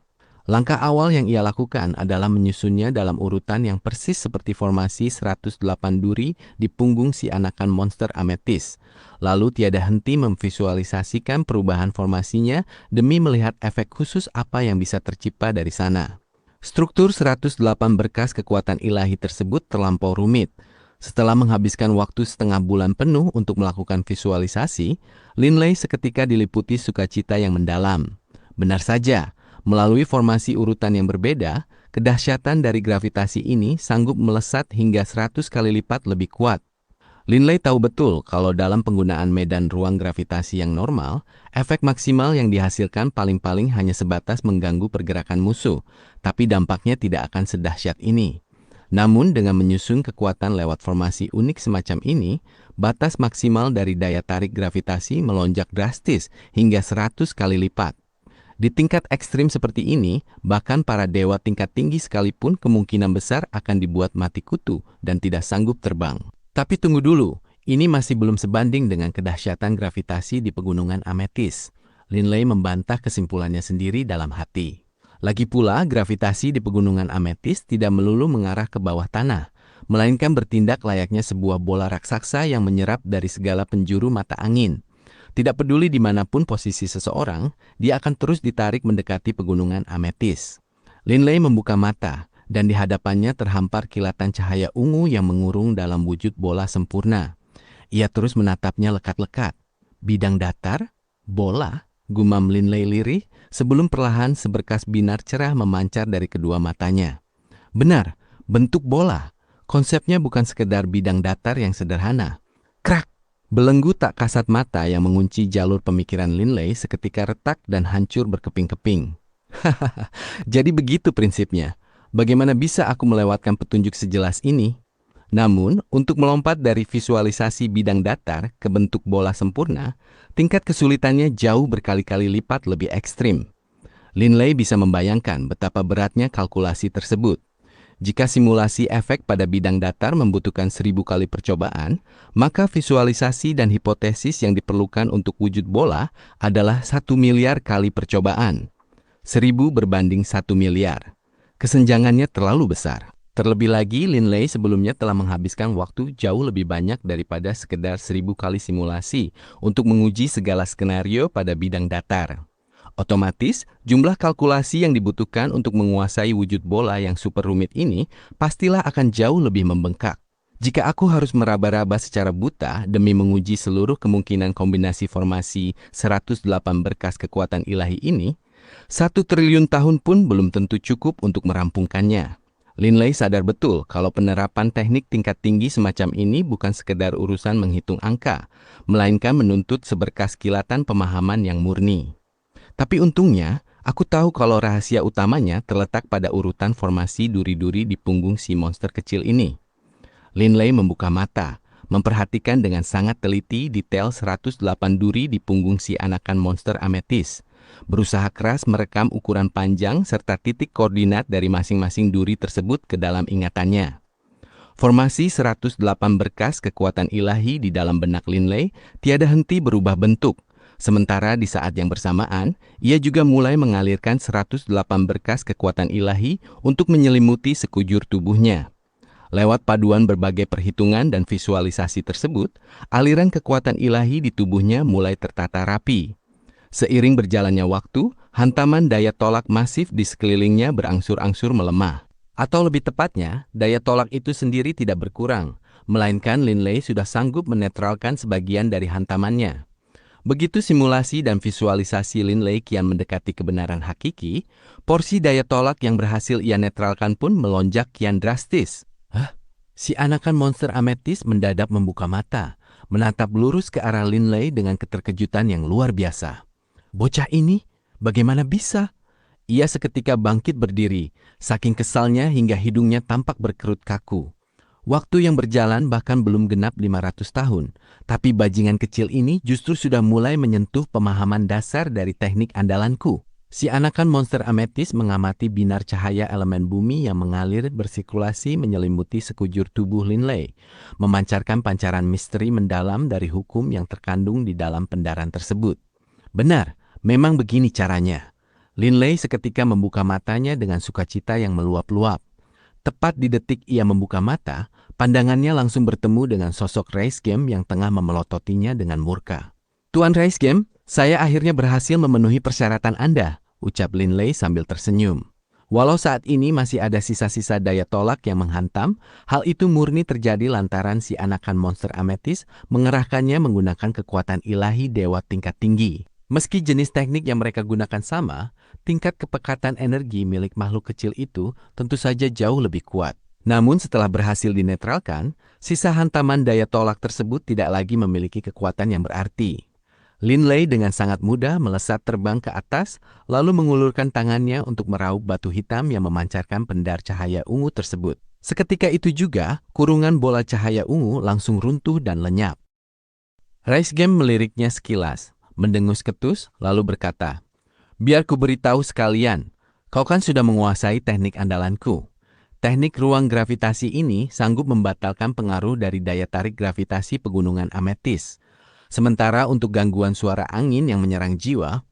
Langkah awal yang ia lakukan adalah menyusunnya dalam urutan yang persis seperti formasi 108 duri di punggung si anakan monster ametis. Lalu tiada henti memvisualisasikan perubahan formasinya demi melihat efek khusus apa yang bisa tercipta dari sana. Struktur 108 berkas kekuatan ilahi tersebut terlampau rumit. Setelah menghabiskan waktu setengah bulan penuh untuk melakukan visualisasi, Linley seketika diliputi sukacita yang mendalam. Benar saja, melalui formasi urutan yang berbeda, kedahsyatan dari gravitasi ini sanggup melesat hingga 100 kali lipat lebih kuat. Linley tahu betul kalau dalam penggunaan medan ruang gravitasi yang normal, efek maksimal yang dihasilkan paling-paling hanya sebatas mengganggu pergerakan musuh, tapi dampaknya tidak akan sedahsyat ini. Namun dengan menyusun kekuatan lewat formasi unik semacam ini, batas maksimal dari daya tarik gravitasi melonjak drastis hingga 100 kali lipat. Di tingkat ekstrim seperti ini, bahkan para dewa tingkat tinggi sekalipun kemungkinan besar akan dibuat mati kutu dan tidak sanggup terbang. Tapi tunggu dulu, ini masih belum sebanding dengan kedahsyatan gravitasi di pegunungan ametis. Linley membantah kesimpulannya sendiri dalam hati. Lagi pula, gravitasi di pegunungan ametis tidak melulu mengarah ke bawah tanah, melainkan bertindak layaknya sebuah bola raksasa yang menyerap dari segala penjuru mata angin. Tidak peduli dimanapun posisi seseorang, dia akan terus ditarik mendekati pegunungan ametis. Linley membuka mata, dan di hadapannya terhampar kilatan cahaya ungu yang mengurung dalam wujud bola sempurna. Ia terus menatapnya lekat-lekat. "Bidang datar? Bola?" gumam Linley lirih sebelum perlahan seberkas binar cerah memancar dari kedua matanya. Benar, bentuk bola. Konsepnya bukan sekedar bidang datar yang sederhana. Krak! Belenggu tak kasat mata yang mengunci jalur pemikiran Linley seketika retak dan hancur berkeping-keping. Hahaha, jadi begitu prinsipnya. Bagaimana bisa aku melewatkan petunjuk sejelas ini? Namun, untuk melompat dari visualisasi bidang datar ke bentuk bola sempurna, tingkat kesulitannya jauh berkali-kali lipat lebih ekstrim. Linley bisa membayangkan betapa beratnya kalkulasi tersebut. Jika simulasi efek pada bidang datar membutuhkan 1000 kali percobaan, maka visualisasi dan hipotesis yang diperlukan untuk wujud bola adalah 1 miliar kali percobaan. 1000 berbanding 1 miliar. Kesenjangannya terlalu besar. Terlebih lagi, Linley sebelumnya telah menghabiskan waktu jauh lebih banyak daripada sekedar 1000 kali simulasi untuk menguji segala skenario pada bidang datar. Otomatis, jumlah kalkulasi yang dibutuhkan untuk menguasai wujud bola yang super rumit ini pastilah akan jauh lebih membengkak. Jika aku harus meraba-raba secara buta demi menguji seluruh kemungkinan kombinasi formasi 108 berkas kekuatan ilahi ini, 1 triliun tahun pun belum tentu cukup untuk merampungkannya. Linley sadar betul kalau penerapan teknik tingkat tinggi semacam ini bukan sekedar urusan menghitung angka, melainkan menuntut seberkas kilatan pemahaman yang murni. Tapi untungnya, aku tahu kalau rahasia utamanya terletak pada urutan formasi duri-duri di punggung si monster kecil ini. Linley membuka mata, memperhatikan dengan sangat teliti detail 108 duri di punggung si anakan monster ametis. Berusaha keras merekam ukuran panjang serta titik koordinat dari masing-masing duri tersebut ke dalam ingatannya. Formasi 108 berkas kekuatan ilahi di dalam benak Linley tiada henti berubah bentuk. Sementara di saat yang bersamaan, ia juga mulai mengalirkan 108 berkas kekuatan ilahi untuk menyelimuti sekujur tubuhnya. Lewat paduan berbagai perhitungan dan visualisasi tersebut, aliran kekuatan ilahi di tubuhnya mulai tertata rapi. Seiring berjalannya waktu, hantaman daya tolak masif di sekelilingnya berangsur-angsur melemah. Atau lebih tepatnya, daya tolak itu sendiri tidak berkurang, melainkan Linley sudah sanggup menetralkan sebagian dari hantamannya. Begitu simulasi dan visualisasi Linley kian mendekati kebenaran hakiki, porsi daya tolak yang berhasil ia netralkan pun melonjak kian drastis. Hah? Si anakan monster ametis mendadak membuka mata, menatap lurus ke arah Linley dengan keterkejutan yang luar biasa. Bocah ini, bagaimana bisa? Ia seketika bangkit berdiri, saking kesalnya hingga hidungnya tampak berkerut kaku. Waktu yang berjalan bahkan belum genap 500 tahun, tapi bajingan kecil ini justru sudah mulai menyentuh pemahaman dasar dari teknik andalanku. Si anakan monster ametis mengamati binar cahaya elemen bumi yang mengalir bersirkulasi menyelimuti sekujur tubuh Linley, memancarkan pancaran misteri mendalam dari hukum yang terkandung di dalam pendaran tersebut. Benar, memang begini caranya. Linley seketika membuka matanya dengan sukacita yang meluap-luap. Tepat di detik ia membuka mata, pandangannya langsung bertemu dengan sosok Raisgame yang tengah memelototinya dengan murka. Tuan Raisgame, saya akhirnya berhasil memenuhi persyaratan Anda, ucap Linley sambil tersenyum. Walau saat ini masih ada sisa-sisa daya tolak yang menghantam, hal itu murni terjadi lantaran si anakan monster ametis mengerahkannya menggunakan kekuatan ilahi dewa tingkat tinggi. Meski jenis teknik yang mereka gunakan sama, tingkat kepekatan energi milik makhluk kecil itu tentu saja jauh lebih kuat. Namun setelah berhasil dinetralkan, sisa hantaman daya tolak tersebut tidak lagi memiliki kekuatan yang berarti. Linley dengan sangat mudah melesat terbang ke atas, lalu mengulurkan tangannya untuk meraup batu hitam yang memancarkan pendar cahaya ungu tersebut. Seketika itu juga, kurungan bola cahaya ungu langsung runtuh dan lenyap. Raisgame meliriknya sekilas, mendengus ketus, lalu berkata, "Biar ku beritahu sekalian, kau kan sudah menguasai teknik andalanku. Teknik ruang gravitasi ini sanggup membatalkan pengaruh dari daya tarik gravitasi pegunungan ametis. Sementara untuk gangguan suara angin yang menyerang jiwa,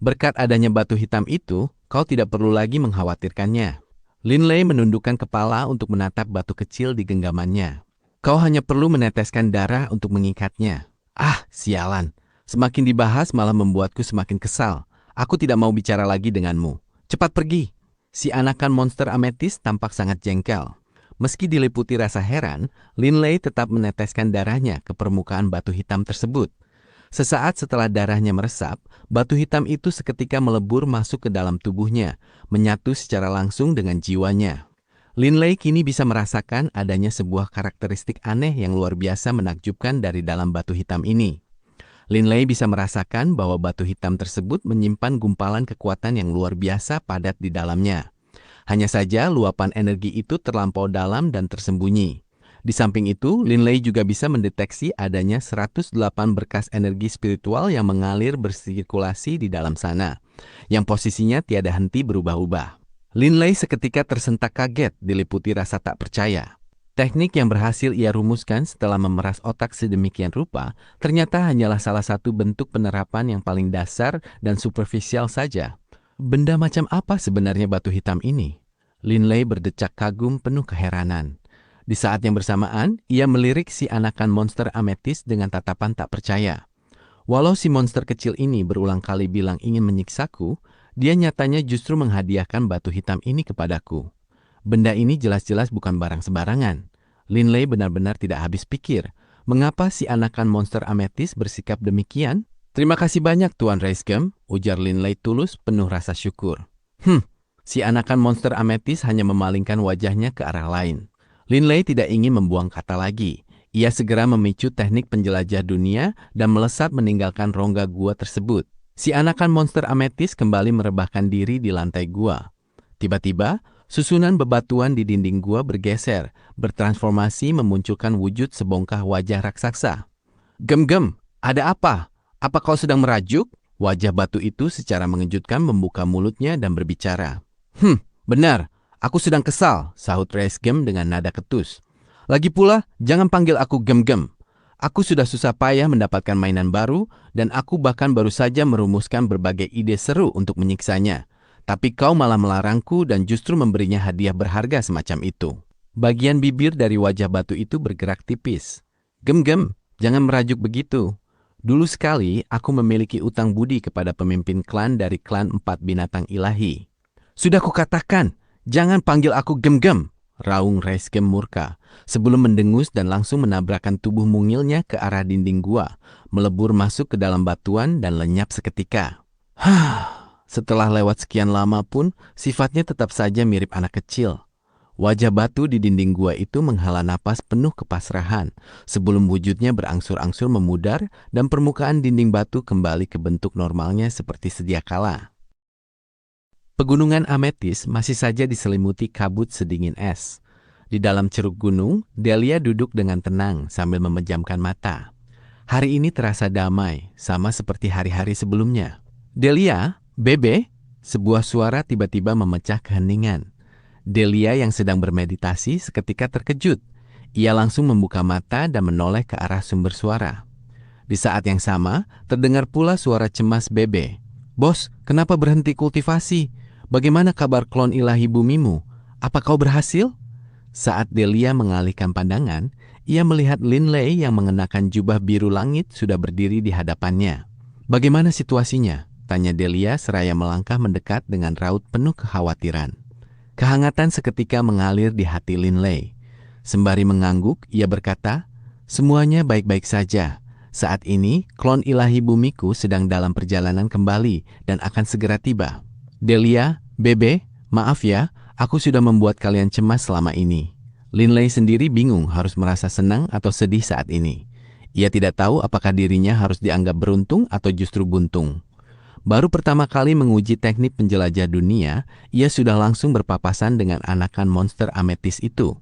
berkat adanya batu hitam itu, kau tidak perlu lagi mengkhawatirkannya." Linley menundukkan kepala untuk menatap batu kecil di genggamannya. "Kau hanya perlu meneteskan darah untuk mengikatnya." Ah, sialan. Semakin dibahas malah membuatku semakin kesal. Aku tidak mau bicara lagi denganmu. Cepat pergi. Si anakan monster ametis tampak sangat jengkel. Meski diliputi rasa heran, Linley tetap meneteskan darahnya ke permukaan batu hitam tersebut. Sesaat setelah darahnya meresap, batu hitam itu seketika melebur masuk ke dalam tubuhnya, menyatu secara langsung dengan jiwanya. Linley kini bisa merasakan adanya sebuah karakteristik aneh yang luar biasa menakjubkan dari dalam batu hitam ini. Linley bisa merasakan bahwa batu hitam tersebut menyimpan gumpalan kekuatan yang luar biasa padat di dalamnya. Hanya saja luapan energi itu terlampau dalam dan tersembunyi. Di samping itu, Linley juga bisa mendeteksi adanya 108 berkas energi spiritual yang mengalir bersirkulasi di dalam sana, yang posisinya tiada henti berubah-ubah. Linley seketika tersentak kaget diliputi rasa tak percaya. Teknik yang berhasil ia rumuskan setelah memeras otak sedemikian rupa ternyata hanyalah salah satu bentuk penerapan yang paling dasar dan superficial saja. Benda macam apa sebenarnya batu hitam ini? Linley berdecak kagum penuh keheranan. Di saat yang bersamaan, ia melirik si anakan monster ametis dengan tatapan tak percaya. Walau si monster kecil ini berulang kali bilang ingin menyiksaku, dia nyatanya justru menghadiahkan batu hitam ini kepadaku. Benda ini jelas-jelas bukan barang sembarangan. Linley benar-benar tidak habis pikir. Mengapa si anakan monster ametis bersikap demikian? Terima kasih banyak Tuan Reisgem, ujar Linley tulus penuh rasa syukur. Si anakan monster ametis hanya memalingkan wajahnya ke arah lain. Linley tidak ingin membuang kata lagi. Ia segera memicu teknik penjelajah dunia dan melesat meninggalkan rongga gua tersebut. Si anakan monster ametis kembali merebahkan diri di lantai gua. Tiba-tiba, susunan bebatuan di dinding gua bergeser, bertransformasi memunculkan wujud sebongkah wajah raksasa. Gem-gem, ada apa? Apa kau sedang merajuk? Wajah batu itu secara mengejutkan membuka mulutnya dan berbicara. Benar, aku sedang kesal, sahut Reisgem dengan nada ketus. Lagi pula, jangan panggil aku Gem-gem. Aku sudah susah payah mendapatkan mainan baru, dan aku bahkan baru saja merumuskan berbagai ide seru untuk menyiksanya. Tapi kau malah melarangku dan justru memberinya hadiah berharga semacam itu. Bagian bibir dari wajah batu itu bergerak tipis. Gem-gem, jangan merajuk begitu. Dulu sekali, aku memiliki utang budi kepada pemimpin klan dari klan 4 binatang ilahi. Sudah kukatakan, jangan panggil aku Gem-gem, raung Reisgem murka, sebelum mendengus dan langsung menabrakkan tubuh mungilnya ke arah dinding gua, melebur masuk ke dalam batuan dan lenyap seketika. Setelah lewat sekian lama pun, sifatnya tetap saja mirip anak kecil. Wajah batu di dinding gua itu menghala napas penuh kepasrahan, sebelum wujudnya berangsur-angsur memudar dan permukaan dinding batu kembali ke bentuk normalnya seperti sedia kala. Pegunungan Ametis masih saja diselimuti kabut sedingin es. Di dalam ceruk gunung, Delia duduk dengan tenang sambil memejamkan mata. Hari ini terasa damai, sama seperti hari-hari sebelumnya. Delia, Bebe, sebuah suara tiba-tiba memecah keheningan. Delia yang sedang bermeditasi seketika terkejut. Ia langsung membuka mata dan menoleh ke arah sumber suara. Di saat yang sama, terdengar pula suara cemas Bebe. Bos, kenapa berhenti kultivasi? Bagaimana kabar klon ilahi bumimu? Apa kau berhasil? Saat Delia mengalihkan pandangan, ia melihat Linley yang mengenakan jubah biru langit sudah berdiri di hadapannya. Bagaimana situasinya? Tanya Delia seraya melangkah mendekat dengan raut penuh kekhawatiran. Kehangatan seketika mengalir di hati Linley. Sembari mengangguk, ia berkata, semuanya baik-baik saja. Saat ini, klon ilahi bumiku sedang dalam perjalanan kembali dan akan segera tiba. Delia, Bebe, maaf ya, aku sudah membuat kalian cemas selama ini. Linley sendiri bingung harus merasa senang atau sedih saat ini. Ia tidak tahu apakah dirinya harus dianggap beruntung atau justru buntung. Baru pertama kali menguji teknik penjelajah dunia, ia sudah langsung berpapasan dengan anakan monster ametis itu.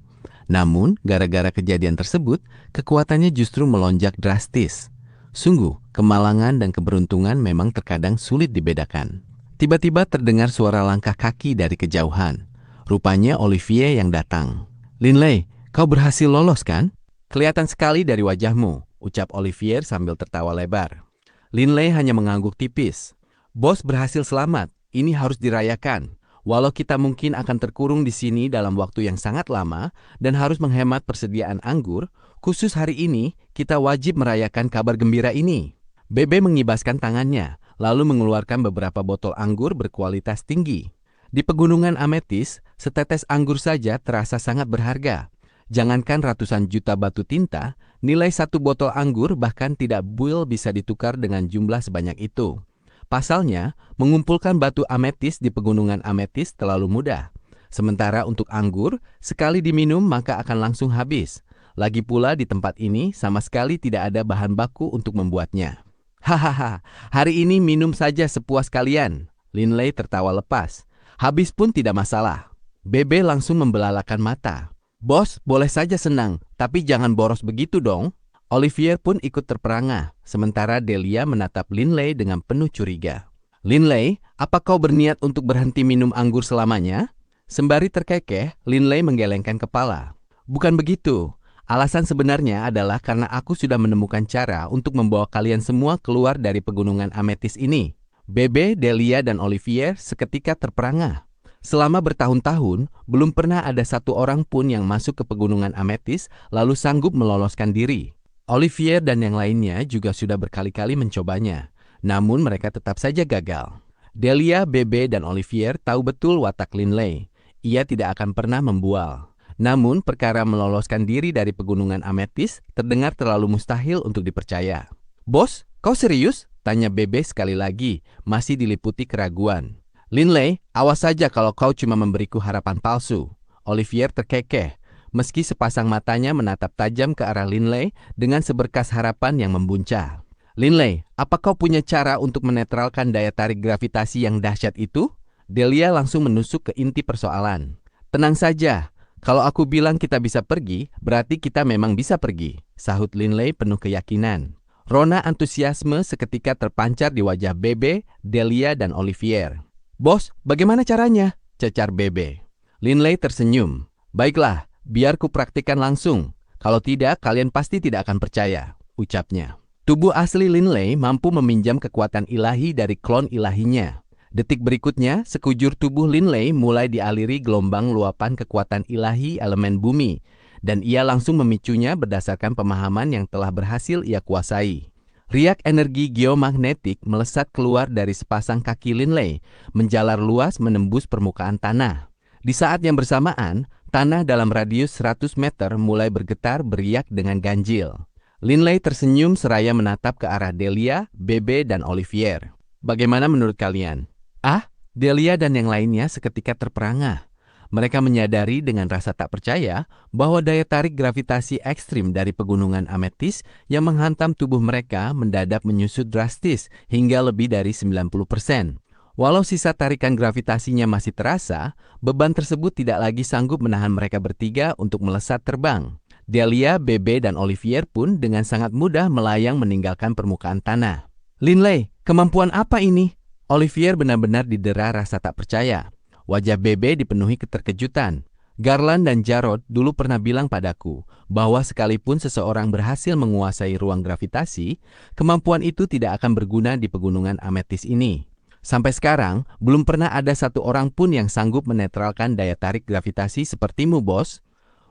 Namun, gara-gara kejadian tersebut, kekuatannya justru melonjak drastis. Sungguh, kemalangan dan keberuntungan memang terkadang sulit dibedakan. Tiba-tiba terdengar suara langkah kaki dari kejauhan. Rupanya Olivier yang datang. Linley, kau berhasil lolos kan? Kelihatan sekali dari wajahmu, ucap Olivier sambil tertawa lebar. Linley hanya mengangguk tipis. Bos berhasil selamat, ini harus dirayakan. Walau kita mungkin akan terkurung di sini dalam waktu yang sangat lama dan harus menghemat persediaan anggur, khusus hari ini kita wajib merayakan kabar gembira ini. Bebe mengibaskan tangannya, lalu mengeluarkan beberapa botol anggur berkualitas tinggi. Di pegunungan Ametis, setetes anggur saja terasa sangat berharga. Jangankan ratusan juta batu tinta, nilai satu botol anggur bahkan tidak buil bisa ditukar dengan jumlah sebanyak itu. Pasalnya, mengumpulkan batu ametis di pegunungan Ametis terlalu mudah. Sementara untuk anggur, sekali diminum maka akan langsung habis. Lagi pula di tempat ini sama sekali tidak ada bahan baku untuk membuatnya. Hahaha, hari ini minum saja sepuas kalian. Linley tertawa lepas. Habis pun tidak masalah. Bebe langsung membelalakan mata. Bos, boleh saja senang, tapi jangan boros begitu dong. Olivier pun ikut terperangah, sementara Delia menatap Linley dengan penuh curiga. Linley, apa kau berniat untuk berhenti minum anggur selamanya? Sembari terkekeh, Linley menggelengkan kepala. Bukan begitu. Alasan sebenarnya adalah karena aku sudah menemukan cara untuk membawa kalian semua keluar dari pegunungan Ametis ini. Bebe, Delia, dan Olivier seketika terperangah. Selama bertahun-tahun, belum pernah ada satu orang pun yang masuk ke pegunungan Ametis lalu sanggup meloloskan diri. Olivier dan yang lainnya juga sudah berkali-kali mencobanya, namun mereka tetap saja gagal. Delia, Bebe, dan Olivier tahu betul watak Linley. Ia tidak akan pernah membual. Namun, perkara meloloskan diri dari pegunungan Ametis terdengar terlalu mustahil untuk dipercaya. "Bos, kau serius?" tanya Bebe sekali lagi, masih diliputi keraguan. "Linley, awas saja kalau kau cuma memberiku harapan palsu." Olivier terkekeh, meski sepasang matanya menatap tajam ke arah Linley dengan seberkas harapan yang membuncah. "Linley, apa kau punya cara untuk menetralkan daya tarik gravitasi yang dahsyat itu?" Delia langsung menusuk ke inti persoalan. "Tenang saja, kalau aku bilang kita bisa pergi, berarti kita memang bisa pergi," sahut Linley penuh keyakinan. Rona antusiasme seketika terpancar di wajah Bebe, Delia, dan Olivier. "Bos, bagaimana caranya?" cecar Bebe. Linley tersenyum. "Baiklah, biar ku praktikkan langsung. Kalau tidak, kalian pasti tidak akan percaya," ucapnya. Tubuh asli Linley mampu meminjam kekuatan ilahi dari klon ilahinya. Detik berikutnya, sekujur tubuh Linley mulai dialiri gelombang luapan kekuatan ilahi elemen bumi, dan ia langsung memicunya berdasarkan pemahaman yang telah berhasil ia kuasai. Riak energi geomagnetik melesat keluar dari sepasang kaki Linley, menjalar luas menembus permukaan tanah. Di saat yang bersamaan, tanah dalam radius 100 meter mulai bergetar beriak dengan ganjil. Linley tersenyum seraya menatap ke arah Delia, Bebe, dan Olivier. "Bagaimana menurut kalian?" "Ah," Delia dan yang lainnya seketika terperangah. Mereka menyadari dengan rasa tak percaya bahwa daya tarik gravitasi ekstrim dari pegunungan Ametis yang menghantam tubuh mereka mendadak menyusut drastis hingga lebih dari 90%. Walau sisa tarikan gravitasinya masih terasa, beban tersebut tidak lagi sanggup menahan mereka bertiga untuk melesat terbang. Delia, Bebe, dan Olivier pun dengan sangat mudah melayang meninggalkan permukaan tanah. "Linley, kemampuan apa ini?" Olivier benar-benar didera rasa tak percaya. Wajah Bebe dipenuhi keterkejutan. "Garland dan Jarod dulu pernah bilang padaku bahwa sekalipun seseorang berhasil menguasai ruang gravitasi, kemampuan itu tidak akan berguna di pegunungan Ametis ini. Sampai sekarang, belum pernah ada satu orang pun yang sanggup menetralkan daya tarik gravitasi sepertimu, bos.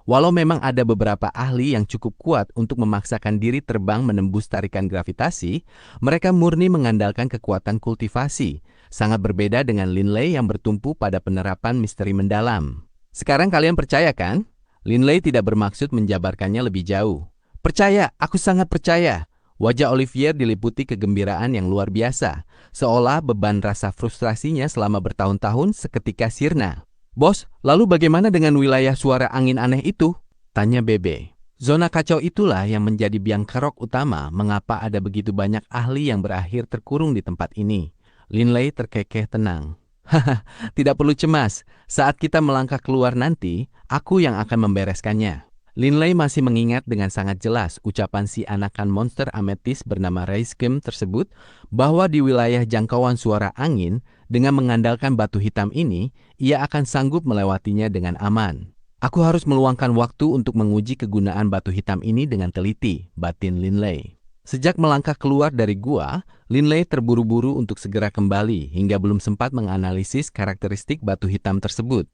Walau memang ada beberapa ahli yang cukup kuat untuk memaksakan diri terbang menembus tarikan gravitasi, mereka murni mengandalkan kekuatan kultivasi, sangat berbeda dengan Linley yang bertumpu pada penerapan misteri mendalam. Sekarang kalian percaya kan?" Linley tidak bermaksud menjabarkannya lebih jauh. "Percaya, aku sangat percaya." Wajah Olivier diliputi kegembiraan yang luar biasa, seolah beban rasa frustrasinya selama bertahun-tahun seketika sirna. "Bos, lalu bagaimana dengan wilayah suara angin aneh itu?" tanya Bebe. "Zona kacau itulah yang menjadi biang kerok utama mengapa ada begitu banyak ahli yang berakhir terkurung di tempat ini." Linley terkekeh tenang. "Haha, tidak perlu cemas. Saat kita melangkah keluar nanti, aku yang akan membereskannya." Linley masih mengingat dengan sangat jelas ucapan si anakan monster ametis bernama Reiskem tersebut bahwa di wilayah jangkauan suara angin, dengan mengandalkan batu hitam ini, ia akan sanggup melewatinya dengan aman. "Aku harus meluangkan waktu untuk menguji kegunaan batu hitam ini dengan teliti," batin Linley. Sejak melangkah keluar dari gua, Linley terburu-buru untuk segera kembali hingga belum sempat menganalisis karakteristik batu hitam tersebut.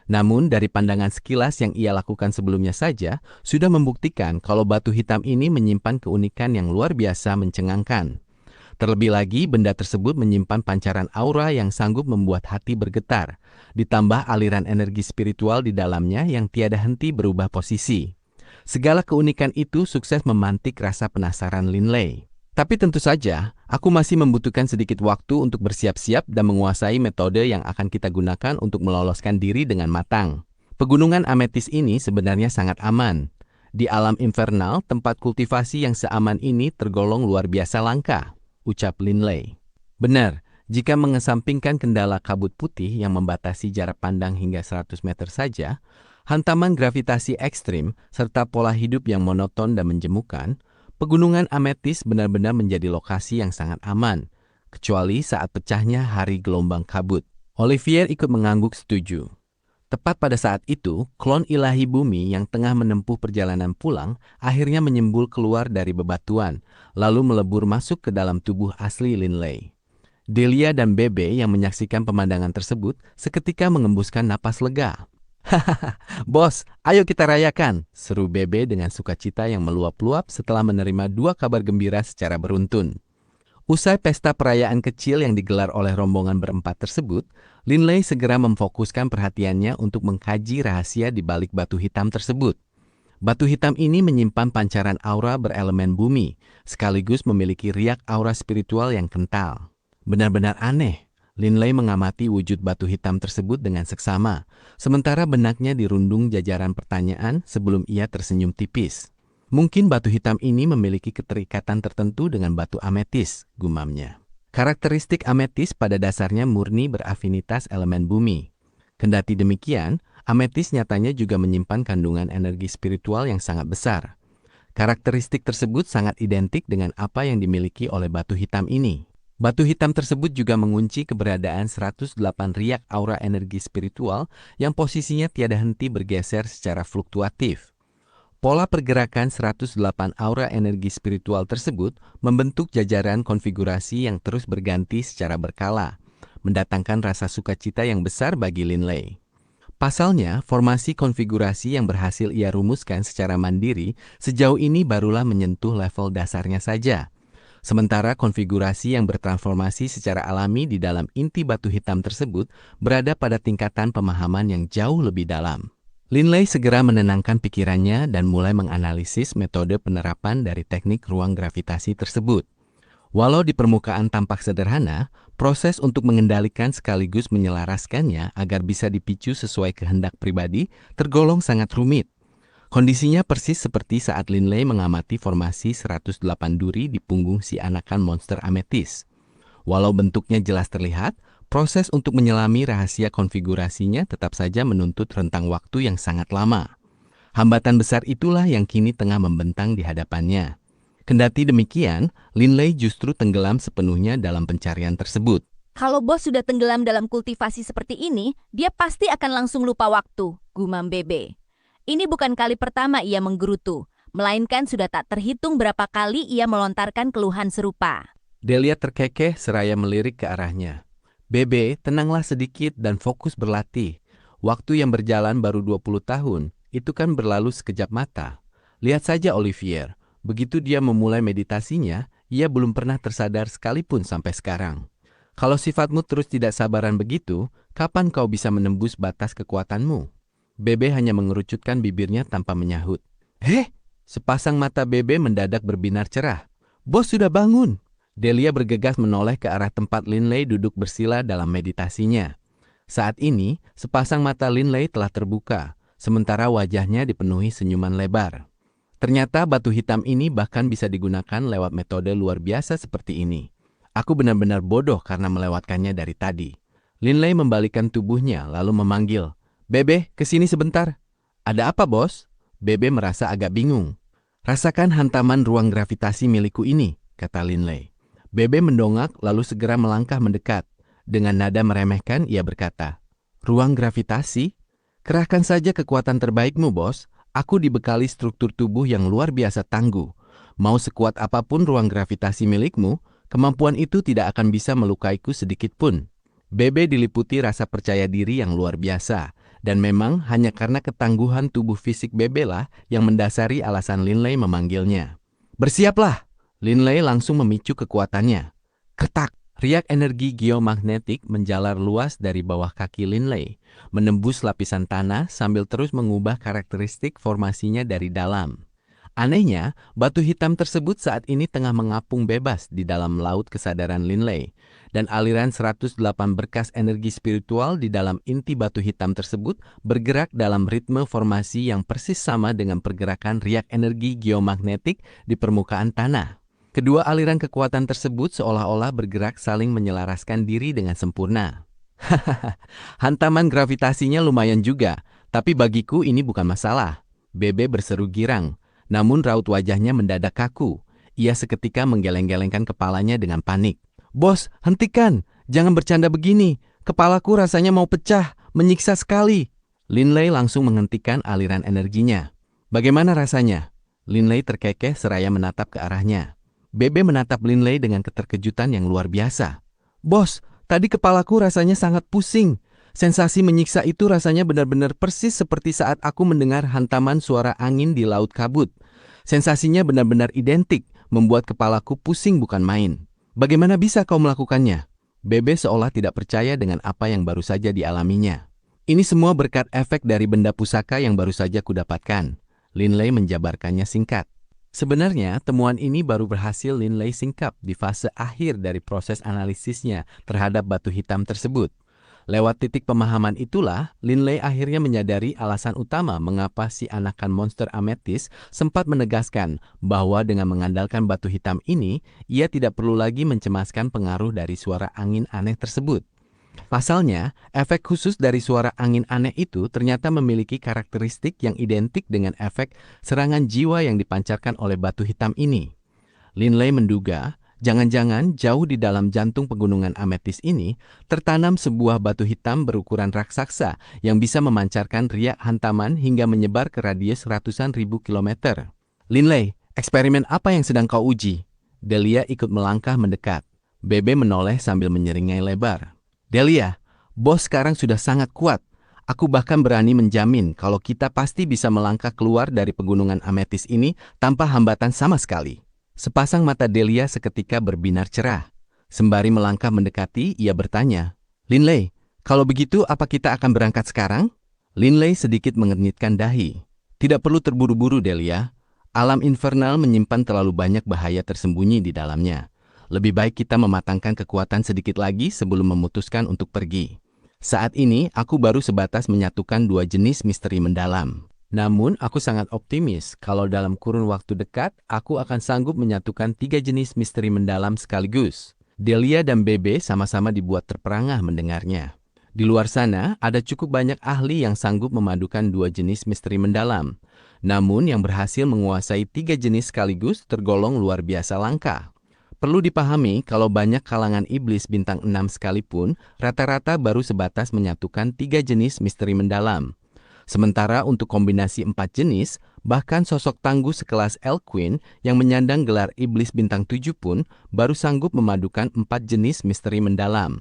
Namun dari pandangan sekilas yang ia lakukan sebelumnya saja, sudah membuktikan kalau batu hitam ini menyimpan keunikan yang luar biasa mencengangkan. Terlebih lagi, benda tersebut menyimpan pancaran aura yang sanggup membuat hati bergetar, ditambah aliran energi spiritual di dalamnya yang tiada henti berubah posisi. Segala keunikan itu sukses memantik rasa penasaran Linley. Tapi tentu saja, aku masih membutuhkan sedikit waktu untuk bersiap-siap dan menguasai metode yang akan kita gunakan untuk meloloskan diri dengan matang. Pegunungan Ametis ini sebenarnya sangat aman. Di alam infernal, tempat kultivasi yang seaman ini tergolong luar biasa langka, ucap Linley. Benar, jika mengesampingkan kendala kabut putih yang membatasi jarak pandang hingga 100 meter saja, hantaman gravitasi ekstrim, serta pola hidup yang monoton dan menjemukan, Pegunungan Ametis benar-benar menjadi lokasi yang sangat aman, kecuali saat pecahnya hari gelombang kabut. Olivier ikut mengangguk setuju. Tepat pada saat itu, klon ilahi bumi yang tengah menempuh perjalanan pulang akhirnya menyembul keluar dari bebatuan, lalu melebur masuk ke dalam tubuh asli Linley. Delia dan Bebe yang menyaksikan pemandangan tersebut seketika mengembuskan napas lega. Hahaha, bos, ayo kita rayakan, seru Bebe dengan sukacita yang meluap-luap setelah menerima dua kabar gembira secara beruntun. Usai pesta perayaan kecil yang digelar oleh rombongan berempat tersebut, Linley segera memfokuskan perhatiannya untuk mengkaji rahasia di balik batu hitam tersebut. Batu hitam ini menyimpan pancaran aura berelemen bumi, sekaligus memiliki riak aura spiritual yang kental. Benar-benar aneh, Linley mengamati wujud batu hitam tersebut dengan seksama, sementara benaknya dirundung jajaran pertanyaan sebelum ia tersenyum tipis. Mungkin batu hitam ini memiliki keterikatan tertentu dengan batu ametis, gumamnya. Karakteristik ametis pada dasarnya murni berafinitas elemen bumi. Kendati demikian, ametis nyatanya juga menyimpan kandungan energi spiritual yang sangat besar. Karakteristik tersebut sangat identik dengan apa yang dimiliki oleh batu hitam ini. Batu hitam tersebut juga mengunci keberadaan 108 riak aura energi spiritual yang posisinya tiada henti bergeser secara fluktuatif. Pola pergerakan 108 aura energi spiritual tersebut membentuk jajaran konfigurasi yang terus berganti secara berkala, mendatangkan rasa sukacita yang besar bagi Linley. Pasalnya, formasi konfigurasi yang berhasil ia rumuskan secara mandiri sejauh ini barulah menyentuh level dasarnya saja. Sementara konfigurasi yang bertransformasi secara alami di dalam inti batu hitam tersebut berada pada tingkatan pemahaman yang jauh lebih dalam. Linley segera menenangkan pikirannya dan mulai menganalisis metode penerapan dari teknik ruang gravitasi tersebut. Walau di permukaan tampak sederhana, proses untuk mengendalikan sekaligus menyelaraskannya agar bisa dipicu sesuai kehendak pribadi tergolong sangat rumit. Kondisinya persis seperti saat Linley mengamati formasi 108 duri di punggung si anakan monster ametis. Walau bentuknya jelas terlihat, proses untuk menyelami rahasia konfigurasinya tetap saja menuntut rentang waktu yang sangat lama. Hambatan besar itulah yang kini tengah membentang di hadapannya. Kendati demikian, Linley justru tenggelam sepenuhnya dalam pencarian tersebut. Kalau bos sudah tenggelam dalam kultivasi seperti ini, dia pasti akan langsung lupa waktu, gumam Bebe. Ini bukan kali pertama ia menggerutu, melainkan sudah tak terhitung berapa kali ia melontarkan keluhan serupa. Delia terkekeh seraya melirik ke arahnya. Bebe, tenanglah sedikit dan fokus berlatih. Waktu yang berjalan baru 20 tahun, itu kan berlalu sekejap mata. Lihat saja Olivier, begitu dia memulai meditasinya, ia belum pernah tersadar sekalipun sampai sekarang. Kalau sifatmu terus tidak sabaran begitu, kapan kau bisa menembus batas kekuatanmu? Bebe hanya mengerucutkan bibirnya tanpa menyahut. Sepasang mata Bebe mendadak berbinar cerah. Bos sudah bangun! Delia bergegas menoleh ke arah tempat Linley duduk bersila dalam meditasinya. Saat ini, sepasang mata Linley telah terbuka, sementara wajahnya dipenuhi senyuman lebar. Ternyata batu hitam ini bahkan bisa digunakan lewat metode luar biasa seperti ini. Aku benar-benar bodoh karena melewatkannya dari tadi. Linley membalikkan tubuhnya lalu memanggil, Bebe, kesini sebentar. Ada apa, bos? Bebe merasa agak bingung. Rasakan hantaman ruang gravitasi milikku ini, kata Linley. Bebe mendongak lalu segera melangkah mendekat. Dengan nada meremehkan ia berkata, ruang gravitasi? Kerahkan saja kekuatan terbaikmu, bos. Aku dibekali struktur tubuh yang luar biasa tangguh. Mau sekuat apapun ruang gravitasi milikmu, kemampuan itu tidak akan bisa melukaiku sedikit pun. Bebe diliputi rasa percaya diri yang luar biasa. Dan memang hanya karena ketangguhan tubuh fisik Bebe lah yang mendasari alasan Linley memanggilnya. Bersiaplah! Linley langsung memicu kekuatannya. Ketak! Riak energi geomagnetik menjalar luas dari bawah kaki Linley, menembus lapisan tanah sambil terus mengubah karakteristik formasinya dari dalam. Anehnya, batu hitam tersebut saat ini tengah mengapung bebas di dalam laut kesadaran Linley, dan aliran 108 berkas energi spiritual di dalam inti batu hitam tersebut bergerak dalam ritme formasi yang persis sama dengan pergerakan riak energi geomagnetik di permukaan tanah. Kedua aliran kekuatan tersebut seolah-olah bergerak saling menyelaraskan diri dengan sempurna. Hantaman gravitasinya lumayan juga, tapi bagiku ini bukan masalah. Bebe berseru girang, namun raut wajahnya mendadak kaku. Ia seketika menggeleng-gelengkan kepalanya dengan panik. Bos, hentikan! Jangan bercanda begini. Kepalaku rasanya mau pecah, menyiksa sekali. Linley langsung menghentikan aliran energinya. Bagaimana rasanya? Linley terkekeh seraya menatap ke arahnya. Bebe menatap Linley dengan keterkejutan yang luar biasa. Bos, tadi kepalaku rasanya sangat pusing. Sensasi menyiksa itu rasanya benar-benar persis seperti saat aku mendengar hantaman suara angin di laut kabut. Sensasinya benar-benar identik, membuat kepalaku pusing bukan main. Bagaimana bisa kau melakukannya? Bebe seolah tidak percaya dengan apa yang baru saja dialaminya. Ini semua berkat efek dari benda pusaka yang baru saja kudapatkan. Linley menjabarkannya singkat. Sebenarnya, temuan ini baru berhasil Linley singkap di fase akhir dari proses analisisnya terhadap batu hitam tersebut. Lewat titik pemahaman itulah, Linley akhirnya menyadari alasan utama mengapa si anakan monster ametis sempat menegaskan bahwa dengan mengandalkan batu hitam ini, ia tidak perlu lagi mencemaskan pengaruh dari suara angin aneh tersebut. Pasalnya, efek khusus dari suara angin aneh itu ternyata memiliki karakteristik yang identik dengan efek serangan jiwa yang dipancarkan oleh batu hitam ini. Linley menduga, jangan-jangan jauh di dalam jantung pegunungan ametis ini tertanam sebuah batu hitam berukuran raksasa yang bisa memancarkan riak hantaman hingga menyebar ke radius ratusan ribu kilometer. Linley, eksperimen apa yang sedang kau uji? Delia ikut melangkah mendekat. Bebe menoleh sambil menyeringai lebar. Delia, bos sekarang sudah sangat kuat. Aku bahkan berani menjamin kalau kita pasti bisa melangkah keluar dari pegunungan ametis ini tanpa hambatan sama sekali. Sepasang mata Delia seketika berbinar cerah. Sembari melangkah mendekati, ia bertanya, Linley, kalau begitu apa kita akan berangkat sekarang? Linley sedikit mengernyitkan dahi. Tidak perlu terburu-buru, Delia. Alam infernal menyimpan terlalu banyak bahaya tersembunyi di dalamnya. Lebih baik kita mematangkan kekuatan sedikit lagi sebelum memutuskan untuk pergi. Saat ini, aku baru sebatas menyatukan dua jenis misteri mendalam. Namun, aku sangat optimis kalau dalam kurun waktu dekat, aku akan sanggup menyatukan 3 jenis misteri mendalam sekaligus. Delia dan Bebe sama-sama dibuat terperangah mendengarnya. Di luar sana, ada cukup banyak ahli yang sanggup memadukan 2 jenis misteri mendalam. Namun, yang berhasil menguasai 3 jenis sekaligus tergolong luar biasa langka. Perlu dipahami kalau banyak kalangan iblis bintang 6 sekalipun, rata-rata baru sebatas menyatukan 3 jenis misteri mendalam. Sementara untuk kombinasi 4 jenis, bahkan sosok tangguh sekelas Elquin yang menyandang gelar iblis bintang 7 pun baru sanggup memadukan 4 jenis misteri mendalam.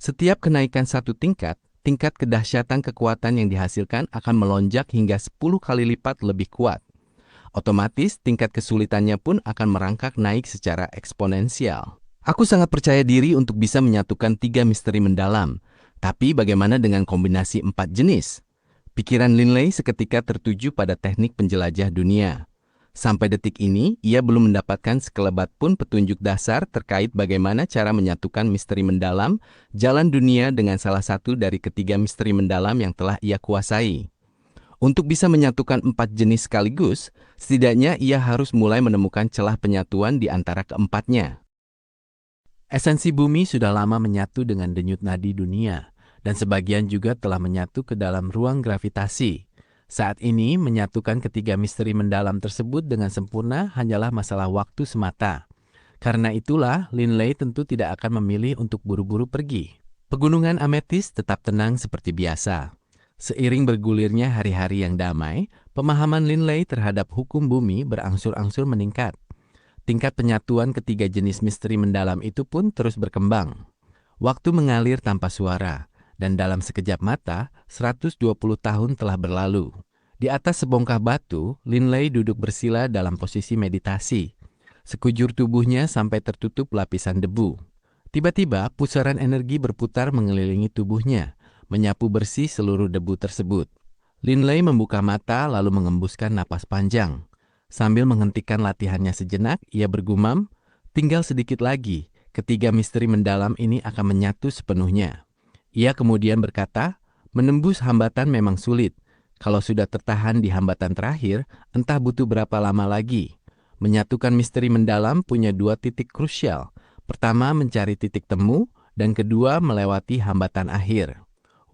Setiap kenaikan satu tingkat, tingkat kedahsyatan kekuatan yang dihasilkan akan melonjak hingga 10 kali lipat lebih kuat. Otomatis tingkat kesulitannya pun akan merangkak naik secara eksponensial. Aku sangat percaya diri untuk bisa menyatukan 3 misteri mendalam. Tapi bagaimana dengan kombinasi 4 jenis? Pikiran Linley seketika tertuju pada teknik penjelajah dunia. Sampai detik ini, ia belum mendapatkan sekelebat pun petunjuk dasar terkait bagaimana cara menyatukan misteri mendalam, jalan dunia dengan salah satu dari ketiga misteri mendalam yang telah ia kuasai. Untuk bisa menyatukan 4 jenis sekaligus, setidaknya ia harus mulai menemukan celah penyatuan di antara keempatnya. Esensi bumi sudah lama menyatu dengan denyut nadi dunia, dan sebagian juga telah menyatu ke dalam ruang gravitasi. Saat ini, menyatukan ketiga misteri mendalam tersebut dengan sempurna hanyalah masalah waktu semata. Karena itulah, Linley tentu tidak akan memilih untuk buru-buru pergi. Pegunungan ametis tetap tenang seperti biasa. Seiring bergulirnya hari-hari yang damai, pemahaman Linley terhadap hukum bumi berangsur-angsur meningkat. Tingkat penyatuan ketiga jenis misteri mendalam itu pun terus berkembang. Waktu mengalir tanpa suara, dan dalam sekejap mata, 120 tahun telah berlalu. Di atas sebongkah batu, Linley duduk bersila dalam posisi meditasi. Sekujur tubuhnya sampai tertutup lapisan debu. Tiba-tiba, pusaran energi berputar mengelilingi tubuhnya, menyapu bersih seluruh debu tersebut. Linley membuka mata lalu mengembuskan napas panjang. Sambil menghentikan latihannya sejenak, ia bergumam, tinggal sedikit lagi, ketiga misteri mendalam ini akan menyatu sepenuhnya. Ia kemudian berkata, menembus hambatan memang sulit. Kalau sudah tertahan di hambatan terakhir, entah butuh berapa lama lagi. Menyatukan misteri mendalam punya 2 titik krusial. Pertama, mencari titik temu, dan kedua, melewati hambatan akhir.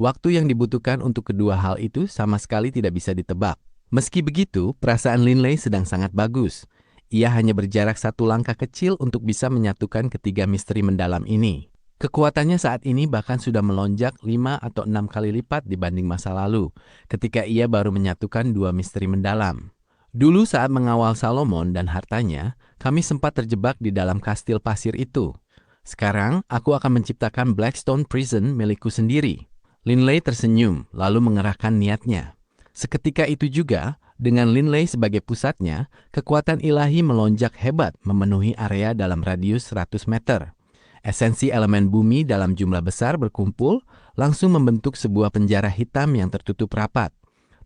Waktu yang dibutuhkan untuk kedua hal itu sama sekali tidak bisa ditebak. Meski begitu, perasaan Linley sedang sangat bagus. Ia hanya berjarak 1 langkah kecil untuk bisa menyatukan ketiga misteri mendalam ini. Kekuatannya saat ini bahkan sudah melonjak 5 atau 6 kali lipat dibanding masa lalu, ketika ia baru menyatukan 2 misteri mendalam. Dulu saat mengawal Salomon dan hartanya, kami sempat terjebak di dalam kastil pasir itu. Sekarang, aku akan menciptakan Blackstone Prison milikku sendiri. Linley tersenyum, lalu mengerahkan niatnya. Seketika itu juga, dengan Linley sebagai pusatnya, kekuatan ilahi melonjak hebat memenuhi area dalam radius 100 meter. Esensi elemen bumi dalam jumlah besar berkumpul, langsung membentuk sebuah penjara hitam yang tertutup rapat.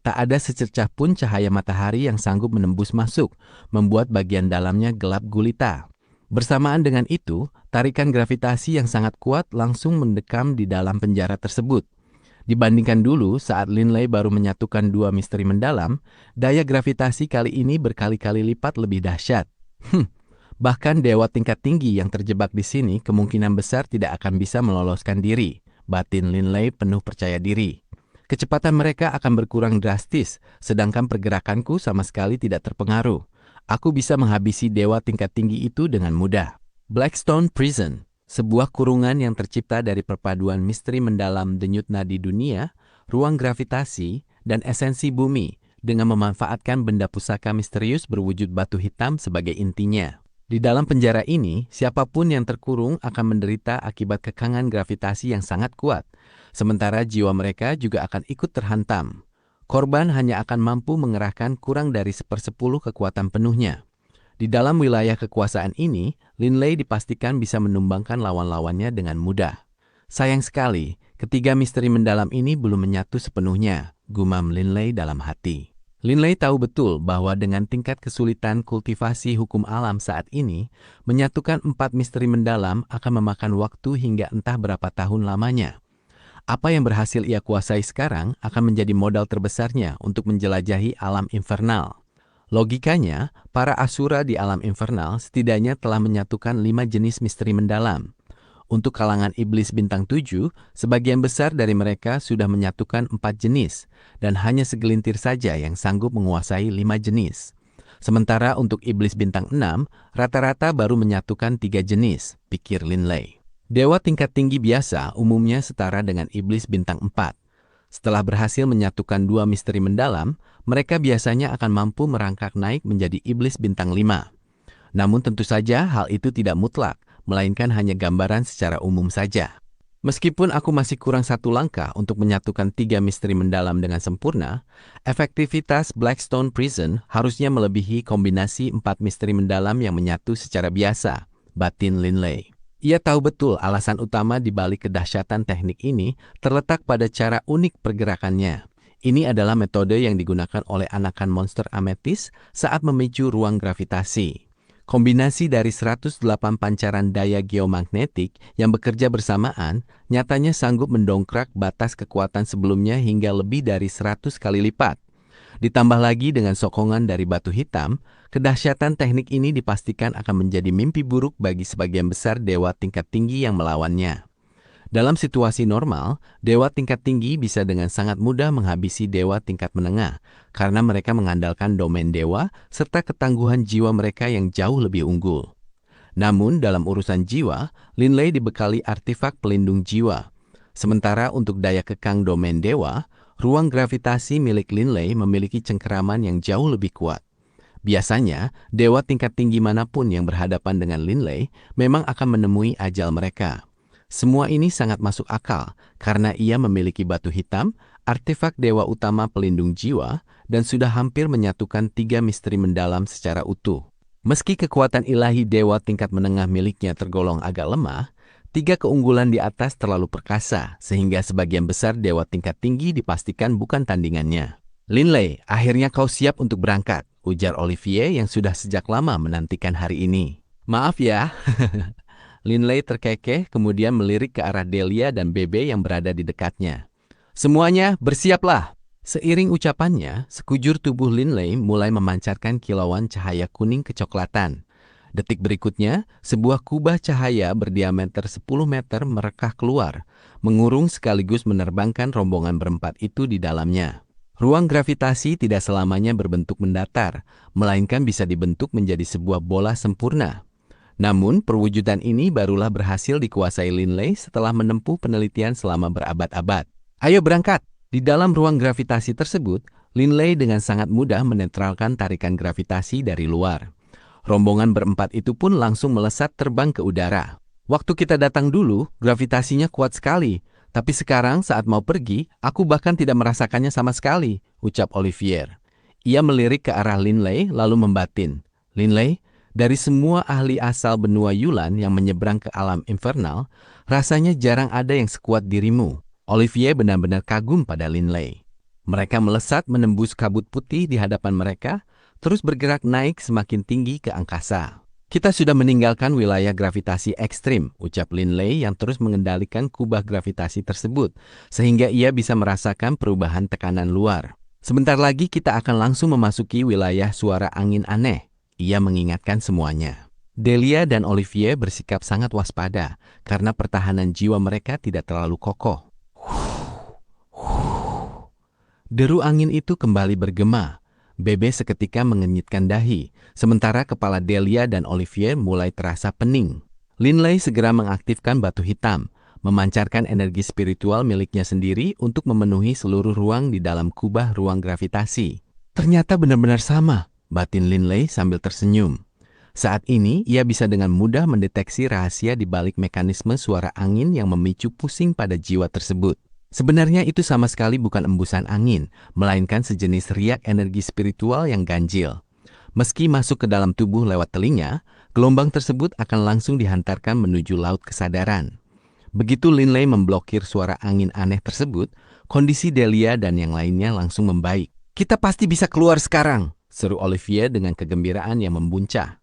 Tak ada secercah pun cahaya matahari yang sanggup menembus masuk, membuat bagian dalamnya gelap gulita. Bersamaan dengan itu, tarikan gravitasi yang sangat kuat langsung mendekam di dalam penjara tersebut. Dibandingkan dulu saat Linley baru menyatukan dua misteri mendalam, daya gravitasi kali ini berkali-kali lipat lebih dahsyat. Bahkan dewa tingkat tinggi yang terjebak di sini kemungkinan besar tidak akan bisa meloloskan diri. Batin Linley penuh percaya diri. Kecepatan mereka akan berkurang drastis, sedangkan pergerakanku sama sekali tidak terpengaruh. Aku bisa menghabisi dewa tingkat tinggi itu dengan mudah. Blackstone Prison, sebuah kurungan yang tercipta dari perpaduan misteri mendalam denyut nadi dunia, ruang gravitasi, dan esensi bumi, dengan memanfaatkan benda pusaka misterius berwujud batu hitam sebagai intinya. Di dalam penjara ini, siapapun yang terkurung akan menderita akibat kekangan gravitasi yang sangat kuat, sementara jiwa mereka juga akan ikut terhantam. Korban hanya akan mampu mengerahkan kurang dari 1/10 kekuatan penuhnya. Di dalam wilayah kekuasaan ini, Linley dipastikan bisa menumbangkan lawan-lawannya dengan mudah. Sayang sekali, ketiga misteri mendalam ini belum menyatu sepenuhnya, gumam Linley dalam hati. Linley tahu betul bahwa dengan tingkat kesulitan kultivasi hukum alam saat ini, menyatukan 4 misteri mendalam akan memakan waktu hingga entah berapa tahun lamanya. Apa yang berhasil ia kuasai sekarang akan menjadi modal terbesarnya untuk menjelajahi alam infernal. Logikanya, para asura di alam infernal setidaknya telah menyatukan 5 jenis misteri mendalam. Untuk kalangan iblis bintang 7, sebagian besar dari mereka sudah menyatukan 4 jenis, dan hanya segelintir saja yang sanggup menguasai 5 jenis. Sementara untuk iblis bintang 6, rata-rata baru menyatukan 3 jenis, pikir Linley. Dewa tingkat tinggi biasa umumnya setara dengan iblis bintang 4. Setelah berhasil menyatukan 2 misteri mendalam, mereka biasanya akan mampu merangkak naik menjadi iblis bintang 5. Namun tentu saja hal itu tidak mutlak, melainkan hanya gambaran secara umum saja. Meskipun aku masih kurang 1 langkah untuk menyatukan 3 misteri mendalam dengan sempurna, efektivitas Blackstone Prison harusnya melebihi kombinasi 4 misteri mendalam yang menyatu secara biasa, batin Linley. Ia tahu betul alasan utama di balik kedahsyatan teknik ini terletak pada cara unik pergerakannya. Ini adalah metode yang digunakan oleh anakan monster ametis saat memicu ruang gravitasi. Kombinasi dari 108 pancaran daya geomagnetik yang bekerja bersamaan nyatanya sanggup mendongkrak batas kekuatan sebelumnya hingga lebih dari 100 kali lipat. Ditambah lagi dengan sokongan dari batu hitam, kedahsyatan teknik ini dipastikan akan menjadi mimpi buruk bagi sebagian besar dewa tingkat tinggi yang melawannya. Dalam situasi normal, dewa tingkat tinggi bisa dengan sangat mudah menghabisi dewa tingkat menengah karena mereka mengandalkan domain dewa serta ketangguhan jiwa mereka yang jauh lebih unggul. Namun dalam urusan jiwa, Linley dibekali artefak pelindung jiwa. Sementara untuk daya kekang domain dewa, ruang gravitasi milik Linley memiliki cengkeraman yang jauh lebih kuat. Biasanya, dewa tingkat tinggi manapun yang berhadapan dengan Linley memang akan menemui ajal mereka. Semua ini sangat masuk akal karena ia memiliki batu hitam, artefak dewa utama pelindung jiwa, dan sudah hampir menyatukan 3 misteri mendalam secara utuh. Meski kekuatan ilahi dewa tingkat menengah miliknya tergolong agak lemah, 3 keunggulan di atas terlalu perkasa sehingga sebagian besar dewa tingkat tinggi dipastikan bukan tandingannya. Linley, akhirnya kau siap untuk berangkat, ujar Olivier yang sudah sejak lama menantikan hari ini. Maaf ya. Linley terkekeh kemudian melirik ke arah Delia dan Bebe yang berada di dekatnya. Semuanya bersiaplah. Seiring ucapannya, sekujur tubuh Linley mulai memancarkan kilauan cahaya kuning kecoklatan. Detik berikutnya, sebuah kubah cahaya berdiameter 10 meter merekah keluar, mengurung sekaligus menerbangkan rombongan berempat itu di dalamnya. Ruang gravitasi tidak selamanya berbentuk mendatar, melainkan bisa dibentuk menjadi sebuah bola sempurna. Namun, perwujudan ini barulah berhasil dikuasai Linley setelah menempuh penelitian selama berabad-abad. Ayo berangkat! Di dalam ruang gravitasi tersebut, Linley dengan sangat mudah menetralkan tarikan gravitasi dari luar. Rombongan berempat itu pun langsung melesat terbang ke udara. Waktu kita datang dulu, gravitasinya kuat sekali. Tapi sekarang saat mau pergi, aku bahkan tidak merasakannya sama sekali, ucap Olivier. Ia melirik ke arah Linley lalu membatin. Linley, dari semua ahli asal benua Yulan yang menyeberang ke alam infernal, rasanya jarang ada yang sekuat dirimu. Olivier benar-benar kagum pada Linley. Mereka melesat menembus kabut putih di hadapan mereka, terus bergerak naik semakin tinggi ke angkasa. Kita sudah meninggalkan wilayah gravitasi ekstrim, ucap Linley yang terus mengendalikan kubah gravitasi tersebut, sehingga ia bisa merasakan perubahan tekanan luar. Sebentar lagi kita akan langsung memasuki wilayah suara angin aneh. Ia mengingatkan semuanya. Delia dan Olivier bersikap sangat waspada, karena pertahanan jiwa mereka tidak terlalu kokoh. Deru angin itu kembali bergema. Bebe seketika mengenyitkan dahi, sementara kepala Delia dan Olivier mulai terasa pening. Linley segera mengaktifkan batu hitam, memancarkan energi spiritual miliknya sendiri untuk memenuhi seluruh ruang di dalam kubah ruang gravitasi. Ternyata benar-benar sama, batin Linley sambil tersenyum. Saat ini, ia bisa dengan mudah mendeteksi rahasia di balik mekanisme suara angin yang memicu pusing pada jiwa tersebut. Sebenarnya itu sama sekali bukan embusan angin, melainkan sejenis riak energi spiritual yang ganjil. Meski masuk ke dalam tubuh lewat telinga, gelombang tersebut akan langsung dihantarkan menuju laut kesadaran. Begitu Linley memblokir suara angin aneh tersebut, kondisi Delia dan yang lainnya langsung membaik. "Kita pasti bisa keluar sekarang," seru Olivier dengan kegembiraan yang membuncah.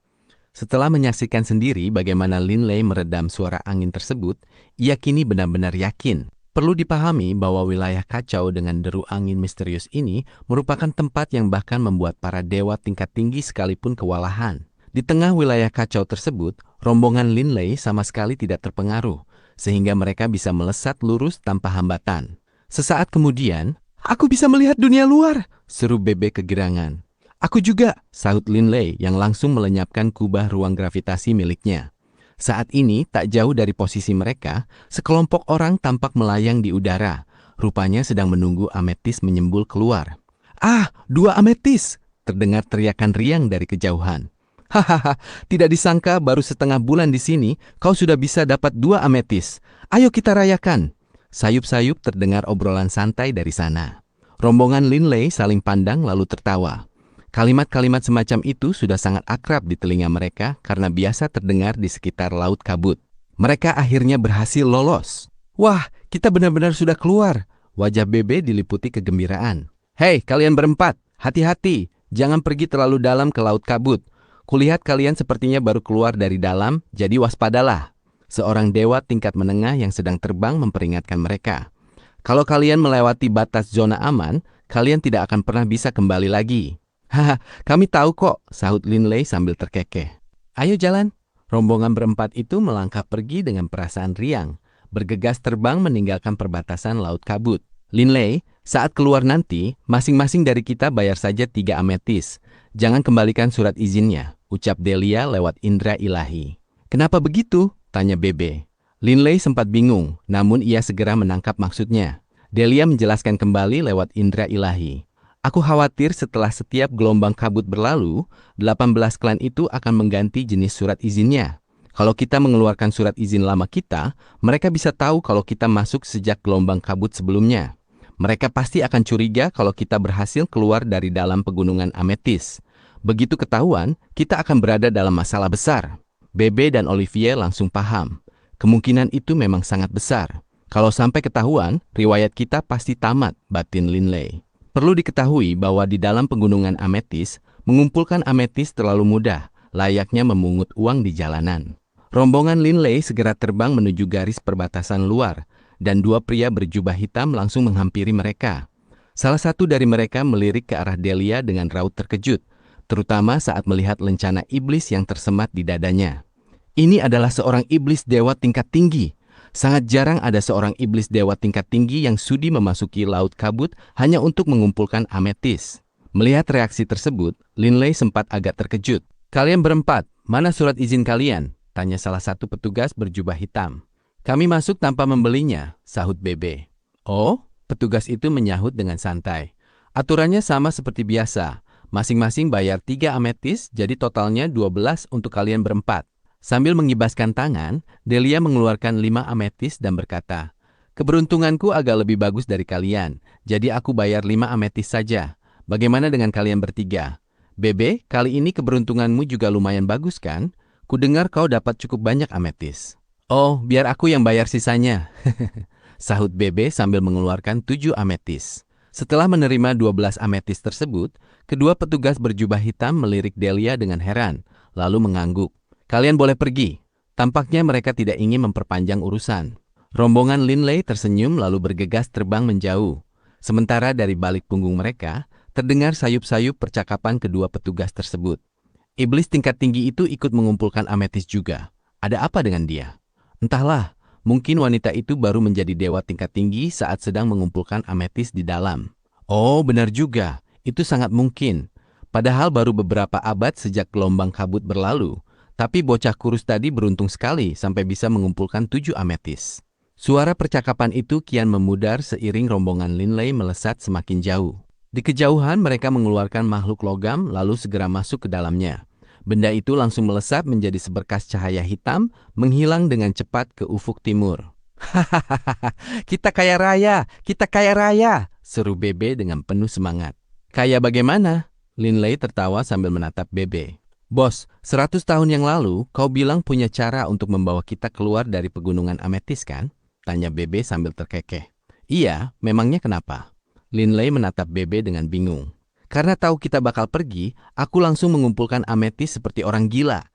Setelah menyaksikan sendiri bagaimana Linley meredam suara angin tersebut, ia kini benar-benar yakin. Perlu dipahami bahwa wilayah kacau dengan deru angin misterius ini merupakan tempat yang bahkan membuat para dewa tingkat tinggi sekalipun kewalahan. Di tengah wilayah kacau tersebut, rombongan Linley sama sekali tidak terpengaruh, sehingga mereka bisa melesat lurus tanpa hambatan. Sesaat kemudian, "Aku bisa melihat dunia luar!" seru Bebe kegirangan. "Aku juga," sahut Linley yang langsung melenyapkan kubah ruang gravitasi miliknya. Saat ini, tak jauh dari posisi mereka, sekelompok orang tampak melayang di udara. Rupanya sedang menunggu ametis menyembul keluar. "Ah, 2 ametis!" terdengar teriakan riang dari kejauhan. "Hahaha, tidak disangka baru setengah bulan di sini, kau sudah bisa dapat 2 ametis. Ayo kita rayakan." Sayup-sayup terdengar obrolan santai dari sana. Rombongan Linley saling pandang lalu tertawa. Kalimat-kalimat semacam itu sudah sangat akrab di telinga mereka karena biasa terdengar di sekitar laut kabut. Mereka akhirnya berhasil lolos. "Wah, kita benar-benar sudah keluar." Wajah Bebe diliputi kegembiraan. "Hei, kalian berempat, hati-hati. Jangan pergi terlalu dalam ke laut kabut. Kulihat kalian sepertinya baru keluar dari dalam, jadi waspadalah." Seorang dewa tingkat menengah yang sedang terbang memperingatkan mereka. "Kalau kalian melewati batas zona aman, kalian tidak akan pernah bisa kembali lagi." "Haha, kami tahu kok," sahut Linley sambil terkekeh. "Ayo jalan." Rombongan berempat itu melangkah pergi dengan perasaan riang, bergegas terbang meninggalkan perbatasan laut kabut. "Linley, saat keluar nanti, masing-masing dari kita bayar saja 3 ametis. Jangan kembalikan surat izinnya," ucap Delia lewat indera ilahi. "Kenapa begitu?" tanya Bebe. Linley sempat bingung, namun ia segera menangkap maksudnya. Delia menjelaskan kembali lewat indera ilahi. "Aku khawatir setelah setiap gelombang kabut berlalu, 18 klan itu akan mengganti jenis surat izinnya. Kalau kita mengeluarkan surat izin lama kita, mereka bisa tahu kalau kita masuk sejak gelombang kabut sebelumnya. Mereka pasti akan curiga kalau kita berhasil keluar dari dalam pegunungan ametis. Begitu ketahuan, kita akan berada dalam masalah besar." Bebe dan Olivier langsung paham. Kemungkinan itu memang sangat besar. Kalau sampai ketahuan, riwayat kita pasti tamat, batin Linley. Perlu diketahui bahwa di dalam pegunungan ametis, mengumpulkan ametis terlalu mudah, layaknya memungut uang di jalanan. Rombongan Linley segera terbang menuju garis perbatasan luar, dan 2 pria berjubah hitam langsung menghampiri mereka. Salah satu dari mereka melirik ke arah Delia dengan raut terkejut, terutama saat melihat lencana iblis yang tersemat di dadanya. Ini adalah seorang iblis dewa tingkat tinggi. Sangat jarang ada seorang iblis dewa tingkat tinggi yang sudi memasuki laut kabut hanya untuk mengumpulkan ametis. Melihat reaksi tersebut, Linley sempat agak terkejut. "Kalian berempat, mana surat izin kalian?" tanya salah satu petugas berjubah hitam. "Kami masuk tanpa membelinya," sahut Bebe. "Oh?" petugas itu menyahut dengan santai. "Aturannya sama seperti biasa. Masing-masing bayar 3 ametis, jadi totalnya 12 untuk kalian berempat." Sambil mengibaskan tangan, Delia mengeluarkan 5 ametis dan berkata, "Keberuntunganku agak lebih bagus dari kalian, jadi aku bayar 5 ametis saja. Bagaimana dengan kalian bertiga? Bebe, kali ini keberuntunganmu juga lumayan bagus kan? Kudengar kau dapat cukup banyak ametis." "Oh, biar aku yang bayar sisanya," sahut Bebe sambil mengeluarkan 7 ametis. Setelah menerima 12 ametis tersebut, kedua petugas berjubah hitam melirik Delia dengan heran, lalu mengangguk. "Kalian boleh pergi." Tampaknya mereka tidak ingin memperpanjang urusan. Rombongan Linley tersenyum lalu bergegas terbang menjauh. Sementara dari balik punggung mereka, terdengar sayup-sayup percakapan kedua petugas tersebut. Iblis tingkat tinggi itu ikut mengumpulkan ametis juga. Ada apa dengan dia? Entahlah, mungkin wanita itu baru menjadi dewa tingkat tinggi saat sedang mengumpulkan ametis di dalam. Oh, benar juga. Itu sangat mungkin. Padahal baru beberapa abad sejak gelombang kabut berlalu. Tapi bocah kurus tadi beruntung sekali sampai bisa mengumpulkan 7 ametis. Suara percakapan itu kian memudar seiring rombongan Linley melesat semakin jauh. Di kejauhan mereka mengeluarkan makhluk logam lalu segera masuk ke dalamnya. Benda itu langsung melesat menjadi seberkas cahaya hitam, menghilang dengan cepat ke ufuk timur. "Hahaha, kita kaya raya, kita kaya raya!" seru Bebe dengan penuh semangat. "Kaya bagaimana?" Linley tertawa sambil menatap Bebe. "Bos, 100 tahun yang lalu kau bilang punya cara untuk membawa kita keluar dari pegunungan ametis kan?" tanya Bebe sambil terkekeh. "Iya, memangnya kenapa?" Linley menatap Bebe dengan bingung. "Karena tahu kita bakal pergi, aku langsung mengumpulkan ametis seperti orang gila."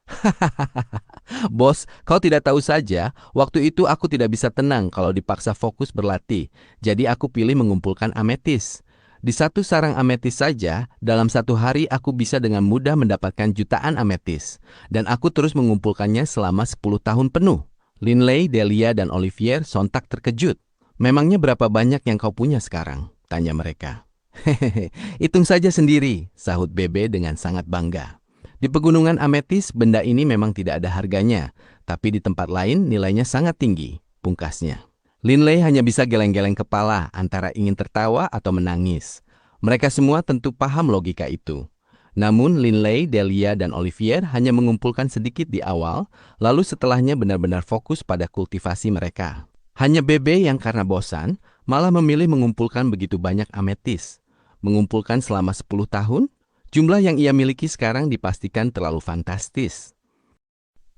"Bos, kau tidak tahu saja, waktu itu aku tidak bisa tenang kalau dipaksa fokus berlatih. Jadi aku pilih mengumpulkan ametis. Di satu sarang ametis saja, dalam satu hari aku bisa dengan mudah mendapatkan jutaan ametis. Dan aku terus mengumpulkannya selama 10 tahun penuh." Linley, Delia, dan Olivier sontak terkejut. "Memangnya berapa banyak yang kau punya sekarang?" tanya mereka. "Hehehe, hitung saja sendiri," sahut Bebe dengan sangat bangga. "Di pegunungan ametis, benda ini memang tidak ada harganya, tapi di tempat lain nilainya sangat tinggi," pungkasnya. Linley hanya bisa geleng-geleng kepala antara ingin tertawa atau menangis. Mereka semua tentu paham logika itu. Namun Linley, Delia, dan Olivier hanya mengumpulkan sedikit di awal, lalu setelahnya benar-benar fokus pada kultivasi mereka. Hanya Bebe yang karena bosan, malah memilih mengumpulkan begitu banyak ametis. Mengumpulkan selama 10 tahun, jumlah yang ia miliki sekarang dipastikan terlalu fantastis.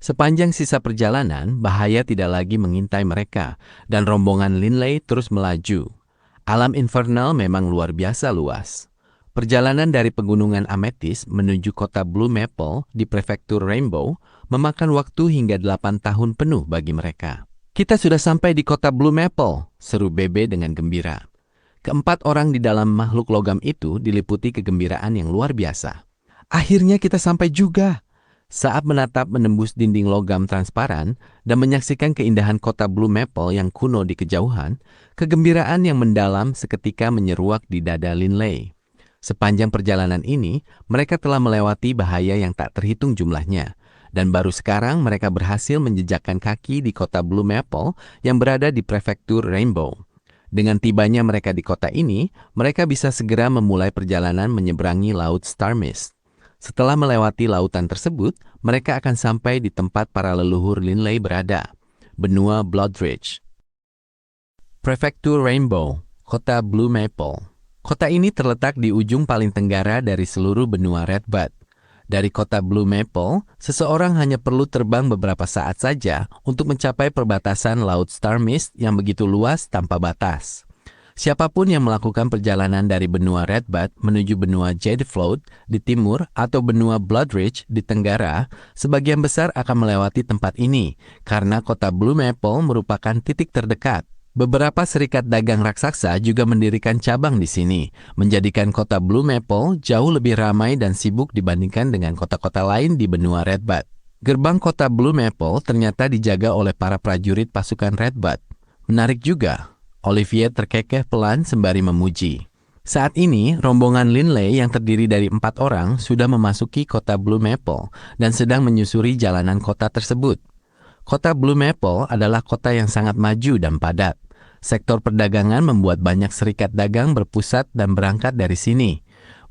Sepanjang sisa perjalanan, bahaya tidak lagi mengintai mereka, dan rombongan Linley terus melaju. Alam infernal memang luar biasa luas. Perjalanan dari pegunungan Amethyst menuju kota Blue Maple di prefektur Rainbow memakan waktu hingga 8 tahun penuh bagi mereka. "Kita sudah sampai di kota Blue Maple," seru Bebe dengan gembira. Keempat orang di dalam makhluk logam itu diliputi kegembiraan yang luar biasa. "Akhirnya kita sampai juga." Saat menatap menembus dinding logam transparan dan menyaksikan keindahan kota Blue Maple yang kuno di kejauhan, kegembiraan yang mendalam seketika menyeruak di dada Linley. Sepanjang perjalanan ini, mereka telah melewati bahaya yang tak terhitung jumlahnya, dan baru sekarang mereka berhasil menjejakkan kaki di kota Blue Maple yang berada di prefektur Rainbow. Dengan tibanya mereka di kota ini, mereka bisa segera memulai perjalanan menyeberangi Laut Star Mist. Setelah melewati lautan tersebut, mereka akan sampai di tempat para leluhur Linley berada, benua Bloodridge. Prefektur Rainbow, kota Blue Maple. Kota ini terletak di ujung paling tenggara dari seluruh benua Redbud. Dari kota Blue Maple, seseorang hanya perlu terbang beberapa saat saja untuk mencapai perbatasan Laut Star Mist yang begitu luas tanpa batas. Siapapun yang melakukan perjalanan dari benua Redbud menuju benua Jadefloat di timur atau benua Bloodridge di tenggara, sebagian besar akan melewati tempat ini karena kota Blue Maple merupakan titik terdekat. Beberapa serikat dagang raksasa juga mendirikan cabang di sini, menjadikan kota Blue Maple jauh lebih ramai dan sibuk dibandingkan dengan kota-kota lain di benua Redbud. Gerbang kota Blue Maple ternyata dijaga oleh para prajurit pasukan Redbud. Menarik juga, Olivier terkekeh pelan sembari memuji. Saat ini, rombongan Linley yang terdiri dari 4 orang sudah memasuki kota Blue Maple dan sedang menyusuri jalanan kota tersebut. Kota Blue Maple adalah kota yang sangat maju dan padat. Sektor perdagangan membuat banyak serikat dagang berpusat dan berangkat dari sini.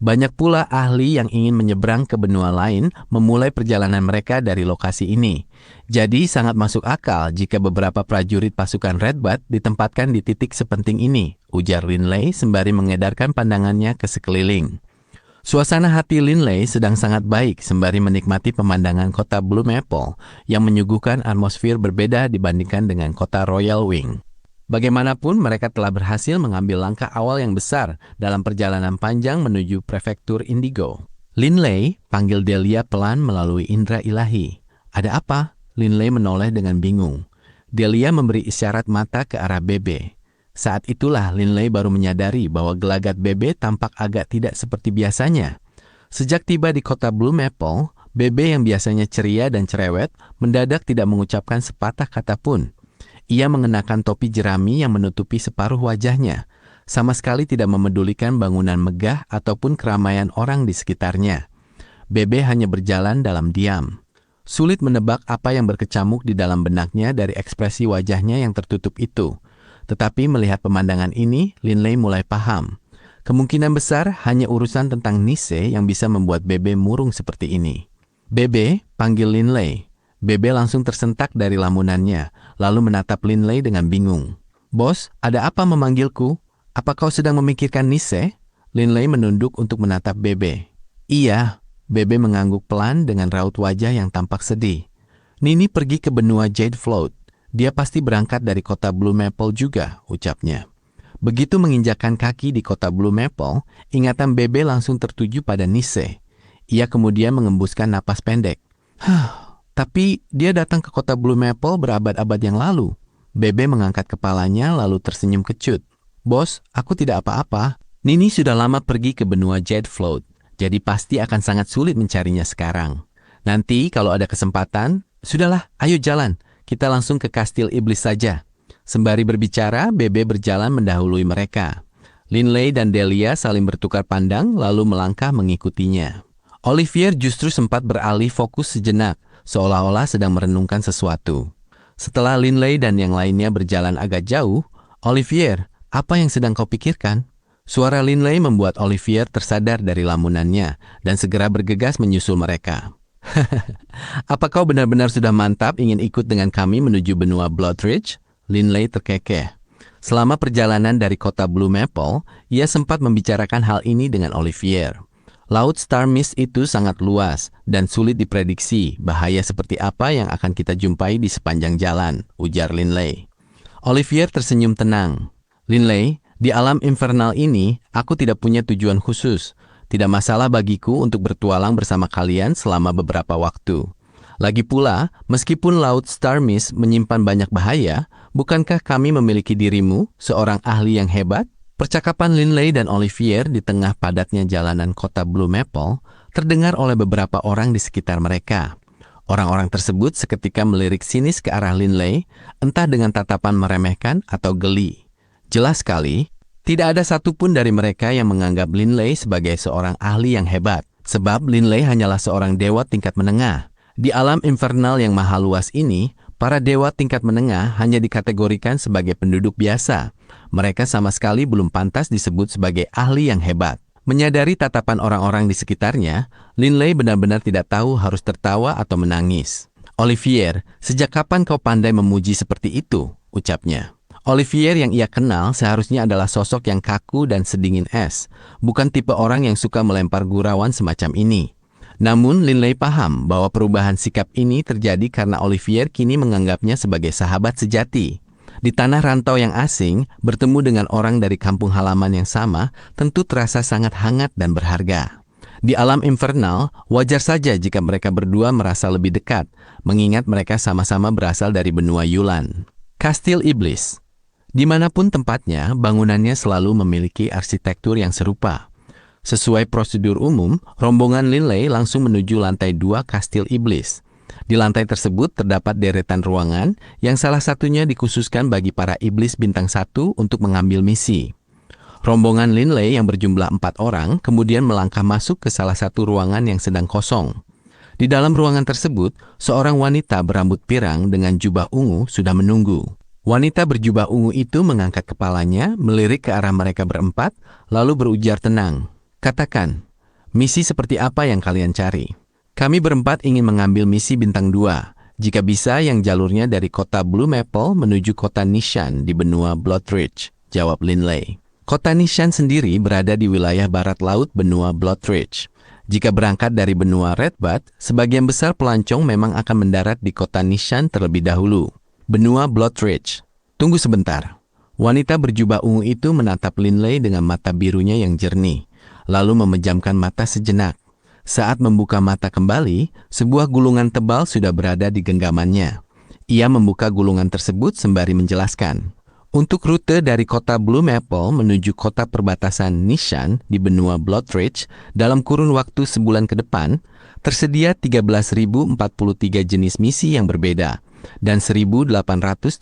Banyak pula ahli yang ingin menyeberang ke benua lain memulai perjalanan mereka dari lokasi ini. Jadi sangat masuk akal jika beberapa prajurit pasukan Redbat ditempatkan di titik sepenting ini, ujar Linley sembari mengedarkan pandangannya ke sekeliling. Suasana hati Linley sedang sangat baik sembari menikmati pemandangan kota Blue Maple yang menyuguhkan atmosfer berbeda dibandingkan dengan kota Royal Wing. Bagaimanapun, mereka telah berhasil mengambil langkah awal yang besar dalam perjalanan panjang menuju prefektur Indigo. Linley panggil Delia pelan melalui indera ilahi. Ada apa? Linley menoleh dengan bingung. Delia memberi isyarat mata ke arah Bebe. Saat itulah Linley baru menyadari bahwa gelagat Bebe tampak agak tidak seperti biasanya. Sejak tiba di kota Blue Maple, Bebe yang biasanya ceria dan cerewet mendadak tidak mengucapkan sepatah kata pun. Ia mengenakan topi jerami yang menutupi separuh wajahnya, sama sekali tidak memedulikan bangunan megah ataupun keramaian orang di sekitarnya. Bebe hanya berjalan dalam diam. Sulit menebak apa yang berkecamuk di dalam benaknya dari ekspresi wajahnya yang tertutup itu. Tetapi melihat pemandangan ini, Linley mulai paham. Kemungkinan besar hanya urusan tentang Nisse yang bisa membuat Bebe murung seperti ini. Bebe, panggil Linley. Bebe langsung tersentak dari lamunannya, lalu menatap Linley dengan bingung. Bos, ada apa memanggilku? Apa kau sedang memikirkan Nisse? Linley menunduk untuk menatap Bebe. Iya, Bebe mengangguk pelan dengan raut wajah yang tampak sedih. Nini pergi ke benua Jade Float. Dia pasti berangkat dari kota Blue Maple juga, ucapnya. Begitu menginjakkan kaki di kota Blue Maple, ingatan Bebe langsung tertuju pada Nisse. Ia kemudian mengembuskan napas pendek. Tapi dia datang ke kota Blue Maple berabad-abad yang lalu. Bebe mengangkat kepalanya lalu tersenyum kecut. Bos, aku tidak apa-apa. Nini sudah lama pergi ke benua Jade Float, jadi pasti akan sangat sulit mencarinya sekarang. Nanti kalau ada kesempatan, sudahlah, ayo jalan. Kita langsung ke Kastil Iblis saja. Sembari berbicara, Bebe berjalan mendahului mereka. Linley dan Delia saling bertukar pandang lalu melangkah mengikutinya. Olivier justru sempat beralih fokus sejenak, seolah-olah sedang merenungkan sesuatu. Setelah Linley dan yang lainnya berjalan agak jauh, Olivier, apa yang sedang kau pikirkan? Suara Linley membuat Olivier tersadar dari lamunannya dan segera bergegas menyusul mereka. Apa kau benar-benar sudah mantap ingin ikut dengan kami menuju benua Bloodridge? Linley terkekeh. Selama perjalanan dari kota Blue Maple, ia sempat membicarakan hal ini dengan Olivier. Laut Star Mist itu sangat luas dan sulit diprediksi bahaya seperti apa yang akan kita jumpai di sepanjang jalan, ujar Linley. Olivier tersenyum tenang. Linley, di alam infernal ini, aku tidak punya tujuan khusus. Tidak masalah bagiku untuk bertualang bersama kalian selama beberapa waktu. Lagi pula, meskipun Laut Star Mist menyimpan banyak bahaya, bukankah kami memiliki dirimu, seorang ahli yang hebat? Percakapan Linley dan Olivier di tengah padatnya jalanan kota Blue Maple terdengar oleh beberapa orang di sekitar mereka. Orang-orang tersebut seketika melirik sinis ke arah Linley, entah dengan tatapan meremehkan atau geli. Jelas sekali, tidak ada satupun dari mereka yang menganggap Linley sebagai seorang ahli yang hebat, sebab Linley hanyalah seorang dewa tingkat menengah. Di alam infernal yang maha luas ini, para dewa tingkat menengah hanya dikategorikan sebagai penduduk biasa. Mereka sama sekali belum pantas disebut sebagai ahli yang hebat. Menyadari tatapan orang-orang di sekitarnya, Linley benar-benar tidak tahu harus tertawa atau menangis. Olivier, sejak kapan kau pandai memuji seperti itu? Ucapnya. Olivier yang ia kenal seharusnya adalah sosok yang kaku dan sedingin es, bukan tipe orang yang suka melempar gurauan semacam ini. Namun Linley paham bahwa perubahan sikap ini terjadi karena Olivier kini menganggapnya sebagai sahabat sejati. Di tanah rantau yang asing, bertemu dengan orang dari kampung halaman yang sama tentu terasa sangat hangat dan berharga. Di alam infernal, wajar saja jika mereka berdua merasa lebih dekat, mengingat mereka sama-sama berasal dari benua Yulan. Kastil Iblis. Dimanapun tempatnya, bangunannya selalu memiliki arsitektur yang serupa. Sesuai prosedur umum, rombongan Linley langsung menuju lantai 2 Kastil Iblis. Di lantai tersebut terdapat deretan ruangan yang salah satunya dikhususkan bagi para iblis bintang 1 untuk mengambil misi. Rombongan Linley yang berjumlah 4 orang kemudian melangkah masuk ke salah satu ruangan yang sedang kosong. Di dalam ruangan tersebut, seorang wanita berambut pirang dengan jubah ungu sudah menunggu. Wanita berjubah ungu itu mengangkat kepalanya, melirik ke arah mereka berempat, lalu berujar tenang. Katakan, Misi seperti apa yang kalian cari? Kami berempat ingin mengambil misi bintang 2. Jika bisa, yang jalurnya dari kota Blue Maple menuju kota Nishan di benua Bloodridge, jawab Linley. Kota Nishan sendiri berada di wilayah barat laut benua Bloodridge. Jika berangkat dari benua Redbud, sebagian besar pelancong memang akan mendarat di kota Nishan terlebih dahulu. Benua Bloodridge. Tunggu sebentar. Wanita berjubah ungu itu menatap Linley dengan mata birunya yang jernih, lalu memejamkan mata sejenak. Saat membuka mata kembali, sebuah gulungan tebal sudah berada di genggamannya. Ia membuka gulungan tersebut sembari menjelaskan. Untuk rute dari kota Blue Maple menuju kota perbatasan Nishan di benua Bloodridge dalam kurun waktu sebulan ke depan, tersedia 13.043 jenis misi yang berbeda, dan 1.836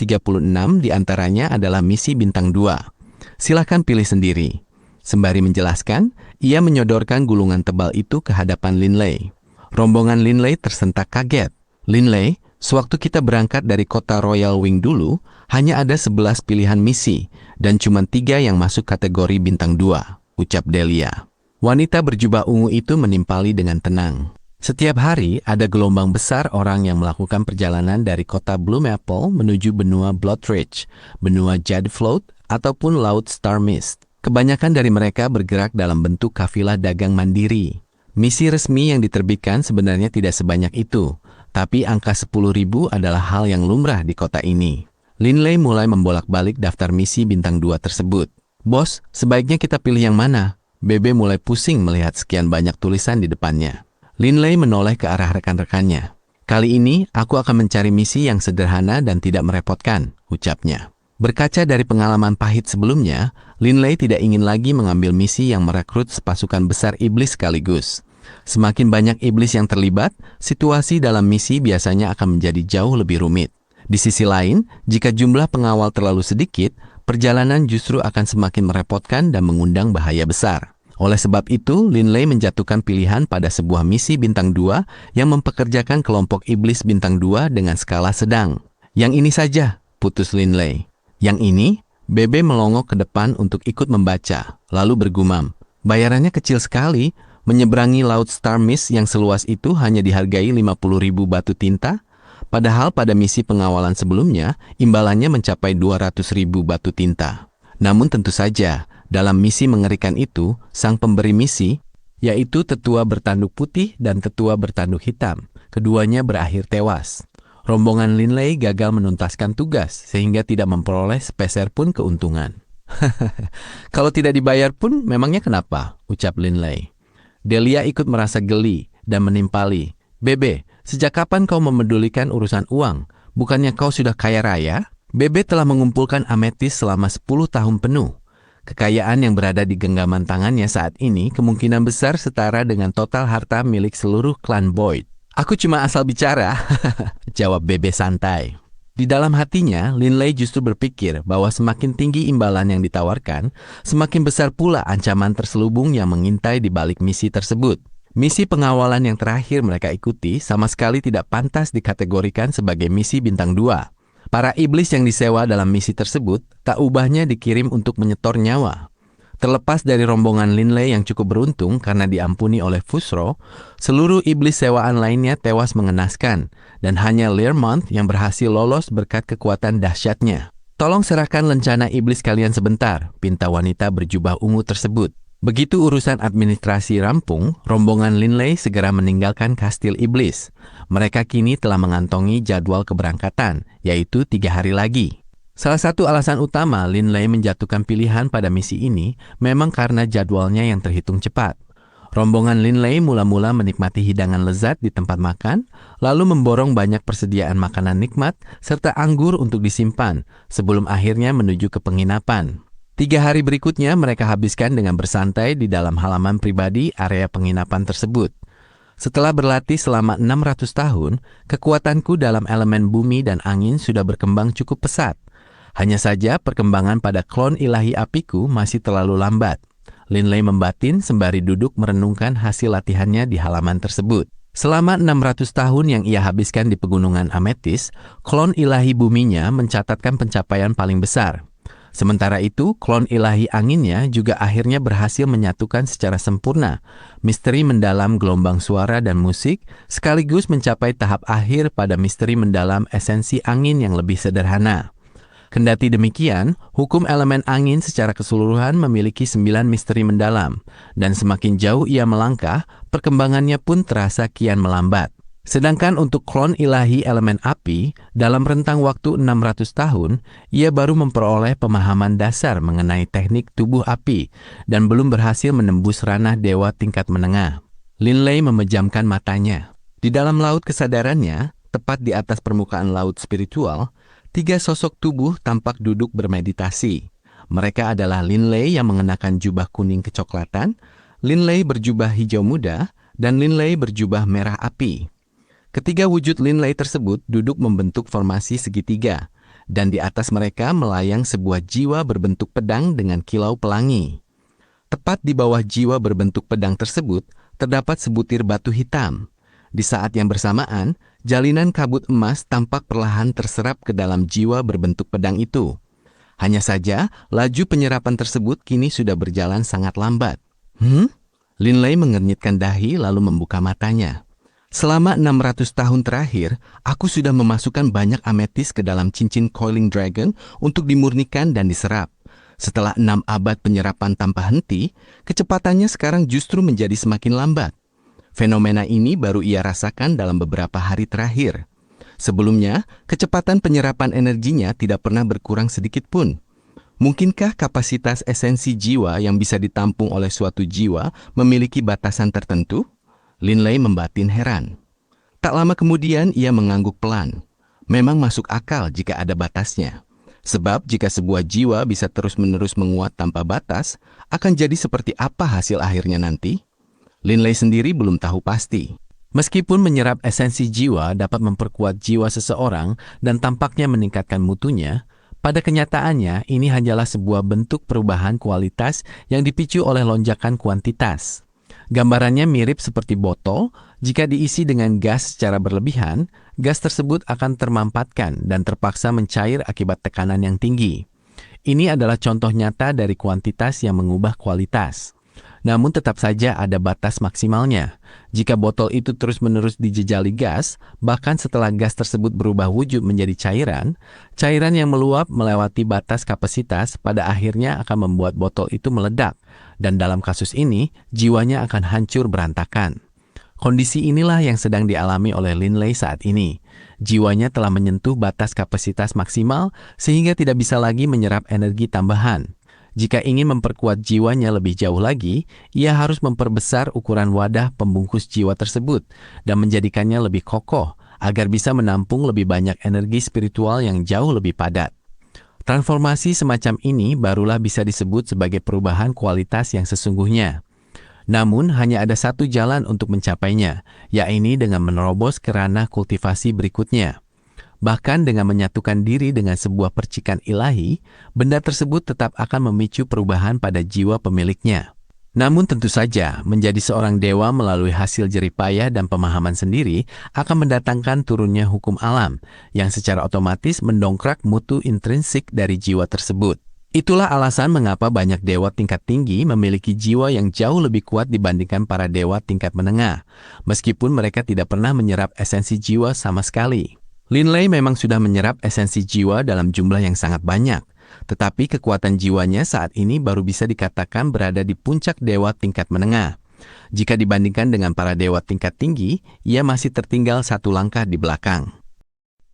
diantaranya adalah misi bintang 2. Silakan pilih sendiri. Sembari menjelaskan, ia menyodorkan gulungan tebal itu ke hadapan Linley. Rombongan Linley tersentak kaget. Linley, sewaktu kita berangkat dari kota Royal Wing dulu, hanya ada 11 pilihan misi, dan cuma 3 yang masuk kategori bintang 2, ucap Delia. Wanita berjubah ungu itu menimpali dengan tenang. Setiap hari ada gelombang besar orang yang melakukan perjalanan dari kota Blue Maple menuju benua Bloodridge, benua Jade Float, ataupun Laut Star Mist. Kebanyakan dari mereka bergerak dalam bentuk kafilah dagang mandiri. Misi resmi yang diterbitkan sebenarnya tidak sebanyak itu, tapi angka 10.000 adalah hal yang lumrah di kota ini. Linley mulai membolak-balik daftar misi bintang 2 tersebut. Bos, sebaiknya kita pilih yang mana? Bebe mulai pusing melihat sekian banyak tulisan di depannya. Linley menoleh ke arah rekan-rekannya. Kali ini, aku akan mencari misi yang sederhana dan tidak merepotkan, ucapnya. Berkaca dari pengalaman pahit sebelumnya, Linley tidak ingin lagi mengambil misi yang merekrut sepasukan besar iblis sekaligus. Semakin banyak iblis yang terlibat, situasi dalam misi biasanya akan menjadi jauh lebih rumit. Di sisi lain, jika jumlah pengawal terlalu sedikit, perjalanan justru akan semakin merepotkan dan mengundang bahaya besar. Oleh sebab itu, Linley menjatuhkan pilihan pada sebuah misi bintang 2 yang mempekerjakan kelompok iblis bintang 2 dengan skala sedang. Yang ini saja, putus Linley. Yang ini, Bebe melongok ke depan untuk ikut membaca, lalu bergumam. Bayarannya kecil sekali, menyeberangi Laut Star Mist yang seluas itu hanya dihargai 50.000 batu tinta, padahal pada misi pengawalan sebelumnya, imbalannya mencapai 200.000 batu tinta. Namun tentu saja, dalam misi mengerikan itu, sang pemberi misi, yaitu tetua bertanduk putih dan tetua bertanduk hitam, keduanya berakhir tewas. Rombongan Linley gagal menuntaskan tugas sehingga tidak memperoleh sepeser pun keuntungan. Kalau tidak dibayar pun memangnya kenapa? Ucap Linley. Delia ikut merasa geli dan menimpali. Bebe, sejak kapan kau memedulikan urusan uang? Bukannya kau sudah kaya raya? Bebe telah mengumpulkan ametis selama 10 tahun penuh. Kekayaan yang berada di genggaman tangannya saat ini kemungkinan besar setara dengan total harta milik seluruh klan Boyd. Aku cuma asal bicara, jawab Bebe santai. Di dalam hatinya, Linley justru berpikir bahwa semakin tinggi imbalan yang ditawarkan, semakin besar pula ancaman terselubung yang mengintai di balik misi tersebut. Misi pengawalan yang terakhir mereka ikuti sama sekali tidak pantas dikategorikan sebagai misi bintang 2. Para iblis yang disewa dalam misi tersebut tak ubahnya dikirim untuk menyetor nyawa. Terlepas dari rombongan Linley yang cukup beruntung karena diampuni oleh Fusro, seluruh iblis sewaan lainnya tewas mengenaskan, dan hanya Learmonth yang berhasil lolos berkat kekuatan dahsyatnya. Tolong serahkan lencana iblis kalian sebentar, pinta wanita berjubah ungu tersebut. Begitu urusan administrasi rampung, rombongan Linley segera meninggalkan kastil iblis. Mereka kini telah mengantongi jadwal keberangkatan, yaitu 3 hari lagi. Salah satu alasan utama Linley menjatuhkan pilihan pada misi ini memang karena jadwalnya yang terhitung cepat. Rombongan Linley mula-mula menikmati hidangan lezat di tempat makan, lalu memborong banyak persediaan makanan nikmat serta anggur untuk disimpan sebelum akhirnya menuju ke penginapan. 3 hari berikutnya mereka habiskan dengan bersantai di dalam halaman pribadi area penginapan tersebut. Setelah berlatih selama 600 tahun, kekuatanku dalam elemen bumi dan angin sudah berkembang cukup pesat. Hanya saja perkembangan pada klon ilahi apiku masih terlalu lambat. Linley membatin sembari duduk merenungkan hasil latihannya di halaman tersebut. Selama 600 tahun yang ia habiskan di pegunungan Ametis, klon ilahi buminya mencatatkan pencapaian paling besar. Sementara itu, klon ilahi anginnya juga akhirnya berhasil menyatukan secara sempurna misteri mendalam gelombang suara dan musik, sekaligus mencapai tahap akhir pada misteri mendalam esensi angin yang lebih sederhana. Kendati demikian, hukum elemen angin secara keseluruhan memiliki 9 misteri mendalam, dan semakin jauh ia melangkah, perkembangannya pun terasa kian melambat. Sedangkan untuk klon ilahi elemen api, dalam rentang waktu 600 tahun, ia baru memperoleh pemahaman dasar mengenai teknik tubuh api dan belum berhasil menembus ranah dewa tingkat menengah. Linley memejamkan matanya. Di dalam laut kesadarannya, tepat di atas permukaan laut spiritual, 3 sosok tubuh tampak duduk bermeditasi. Mereka adalah Linley yang mengenakan jubah kuning kecoklatan, Linley berjubah hijau muda, dan Linley berjubah merah api. Ketiga wujud Linley tersebut duduk membentuk formasi segitiga, dan di atas mereka melayang sebuah jiwa berbentuk pedang dengan kilau pelangi. Tepat di bawah jiwa berbentuk pedang tersebut, terdapat sebutir batu hitam. Di saat yang bersamaan, jalinan kabut emas tampak perlahan terserap ke dalam jiwa berbentuk pedang itu. Hanya saja, laju penyerapan tersebut kini sudah berjalan sangat lambat. Linley mengernyitkan dahi lalu membuka matanya. Selama 600 tahun terakhir, aku sudah memasukkan banyak ametis ke dalam cincin Coiling Dragon untuk dimurnikan dan diserap. Setelah 6 abad penyerapan tanpa henti, kecepatannya sekarang justru menjadi semakin lambat. Fenomena ini baru ia rasakan dalam beberapa hari terakhir. Sebelumnya, kecepatan penyerapan energinya tidak pernah berkurang sedikit pun. Mungkinkah kapasitas esensi jiwa yang bisa ditampung oleh suatu jiwa memiliki batasan tertentu? Linley membatin heran. Tak lama kemudian ia mengangguk pelan. Memang masuk akal jika ada batasnya. Sebab jika sebuah jiwa bisa terus-menerus menguat tanpa batas, akan jadi seperti apa hasil akhirnya nanti? Linley sendiri belum tahu pasti. Meskipun menyerap esensi jiwa dapat memperkuat jiwa seseorang dan tampaknya meningkatkan mutunya, pada kenyataannya ini hanyalah sebuah bentuk perubahan kualitas yang dipicu oleh lonjakan kuantitas. Gambarannya mirip seperti botol, jika diisi dengan gas secara berlebihan, gas tersebut akan termampatkan dan terpaksa mencair akibat tekanan yang tinggi. Ini adalah contoh nyata dari kuantitas yang mengubah kualitas. Namun tetap saja ada batas maksimalnya. Jika botol itu terus-menerus dijejali gas, bahkan setelah gas tersebut berubah wujud menjadi cairan, cairan yang meluap melewati batas kapasitas pada akhirnya akan membuat botol itu meledak, dan dalam kasus ini, jiwanya akan hancur berantakan. Kondisi inilah yang sedang dialami oleh Linley saat ini. Jiwanya telah menyentuh batas kapasitas maksimal sehingga tidak bisa lagi menyerap energi tambahan. Jika ingin memperkuat jiwanya lebih jauh lagi, ia harus memperbesar ukuran wadah pembungkus jiwa tersebut dan menjadikannya lebih kokoh agar bisa menampung lebih banyak energi spiritual yang jauh lebih padat. Transformasi semacam ini barulah bisa disebut sebagai perubahan kualitas yang sesungguhnya. Namun hanya ada satu jalan untuk mencapainya, yaitu dengan menerobos ke ranah kultivasi berikutnya. Bahkan dengan menyatukan diri dengan sebuah percikan ilahi, benda tersebut tetap akan memicu perubahan pada jiwa pemiliknya. Namun tentu saja, menjadi seorang dewa melalui hasil jeripayah dan pemahaman sendiri akan mendatangkan turunnya hukum alam, yang secara otomatis mendongkrak mutu intrinsik dari jiwa tersebut. Itulah alasan mengapa banyak dewa tingkat tinggi memiliki jiwa yang jauh lebih kuat dibandingkan para dewa tingkat menengah, meskipun mereka tidak pernah menyerap esensi jiwa sama sekali. Linley memang sudah menyerap esensi jiwa dalam jumlah yang sangat banyak, tetapi kekuatan jiwanya saat ini baru bisa dikatakan berada di puncak dewa tingkat menengah. Jika dibandingkan dengan para dewa tingkat tinggi, ia masih tertinggal satu langkah di belakang.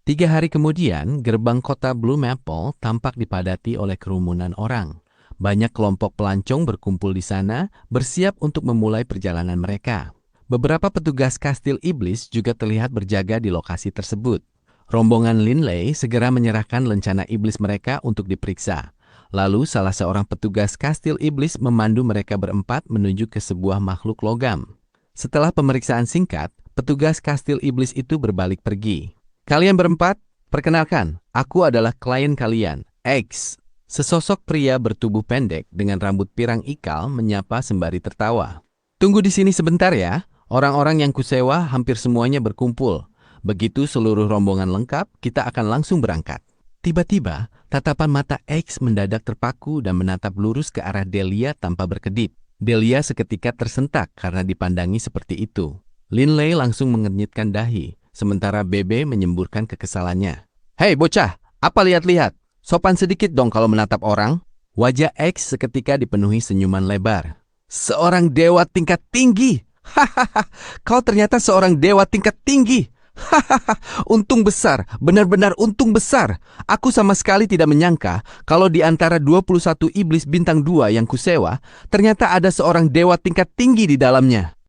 3 hari kemudian, gerbang kota Blue Maple tampak dipadati oleh kerumunan orang. Banyak kelompok pelancong berkumpul di sana, bersiap untuk memulai perjalanan mereka. Beberapa petugas kastil iblis juga terlihat berjaga di lokasi tersebut. Rombongan Linley segera menyerahkan lencana iblis mereka untuk diperiksa. Lalu salah seorang petugas kastil iblis memandu mereka berempat menuju ke sebuah makhluk logam. Setelah pemeriksaan singkat, petugas kastil iblis itu berbalik pergi. Kalian berempat, perkenalkan, aku adalah klien kalian, X. Sesosok pria bertubuh pendek dengan rambut pirang ikal menyapa sembari tertawa. Tunggu di sini sebentar ya, orang-orang yang kusewa hampir semuanya berkumpul. Begitu seluruh rombongan lengkap, kita akan langsung berangkat. Tiba-tiba, Tatapan mata X mendadak terpaku dan menatap lurus ke arah Delia tanpa berkedip. Delia seketika tersentak karena dipandangi seperti itu. Linley langsung mengernyitkan dahi, sementara Bebe menyemburkan kekesalannya. "Hei bocah, apa lihat-lihat? Sopan sedikit dong kalau menatap orang." Wajah X seketika dipenuhi senyuman lebar. "Seorang dewa tingkat tinggi! Hahaha, kau ternyata seorang dewa tingkat tinggi! Hahaha, untung besar, benar-benar untung besar. Aku sama sekali tidak menyangka kalau di antara 21 iblis bintang 2 yang kusewa, ternyata ada seorang dewa tingkat tinggi di dalamnya."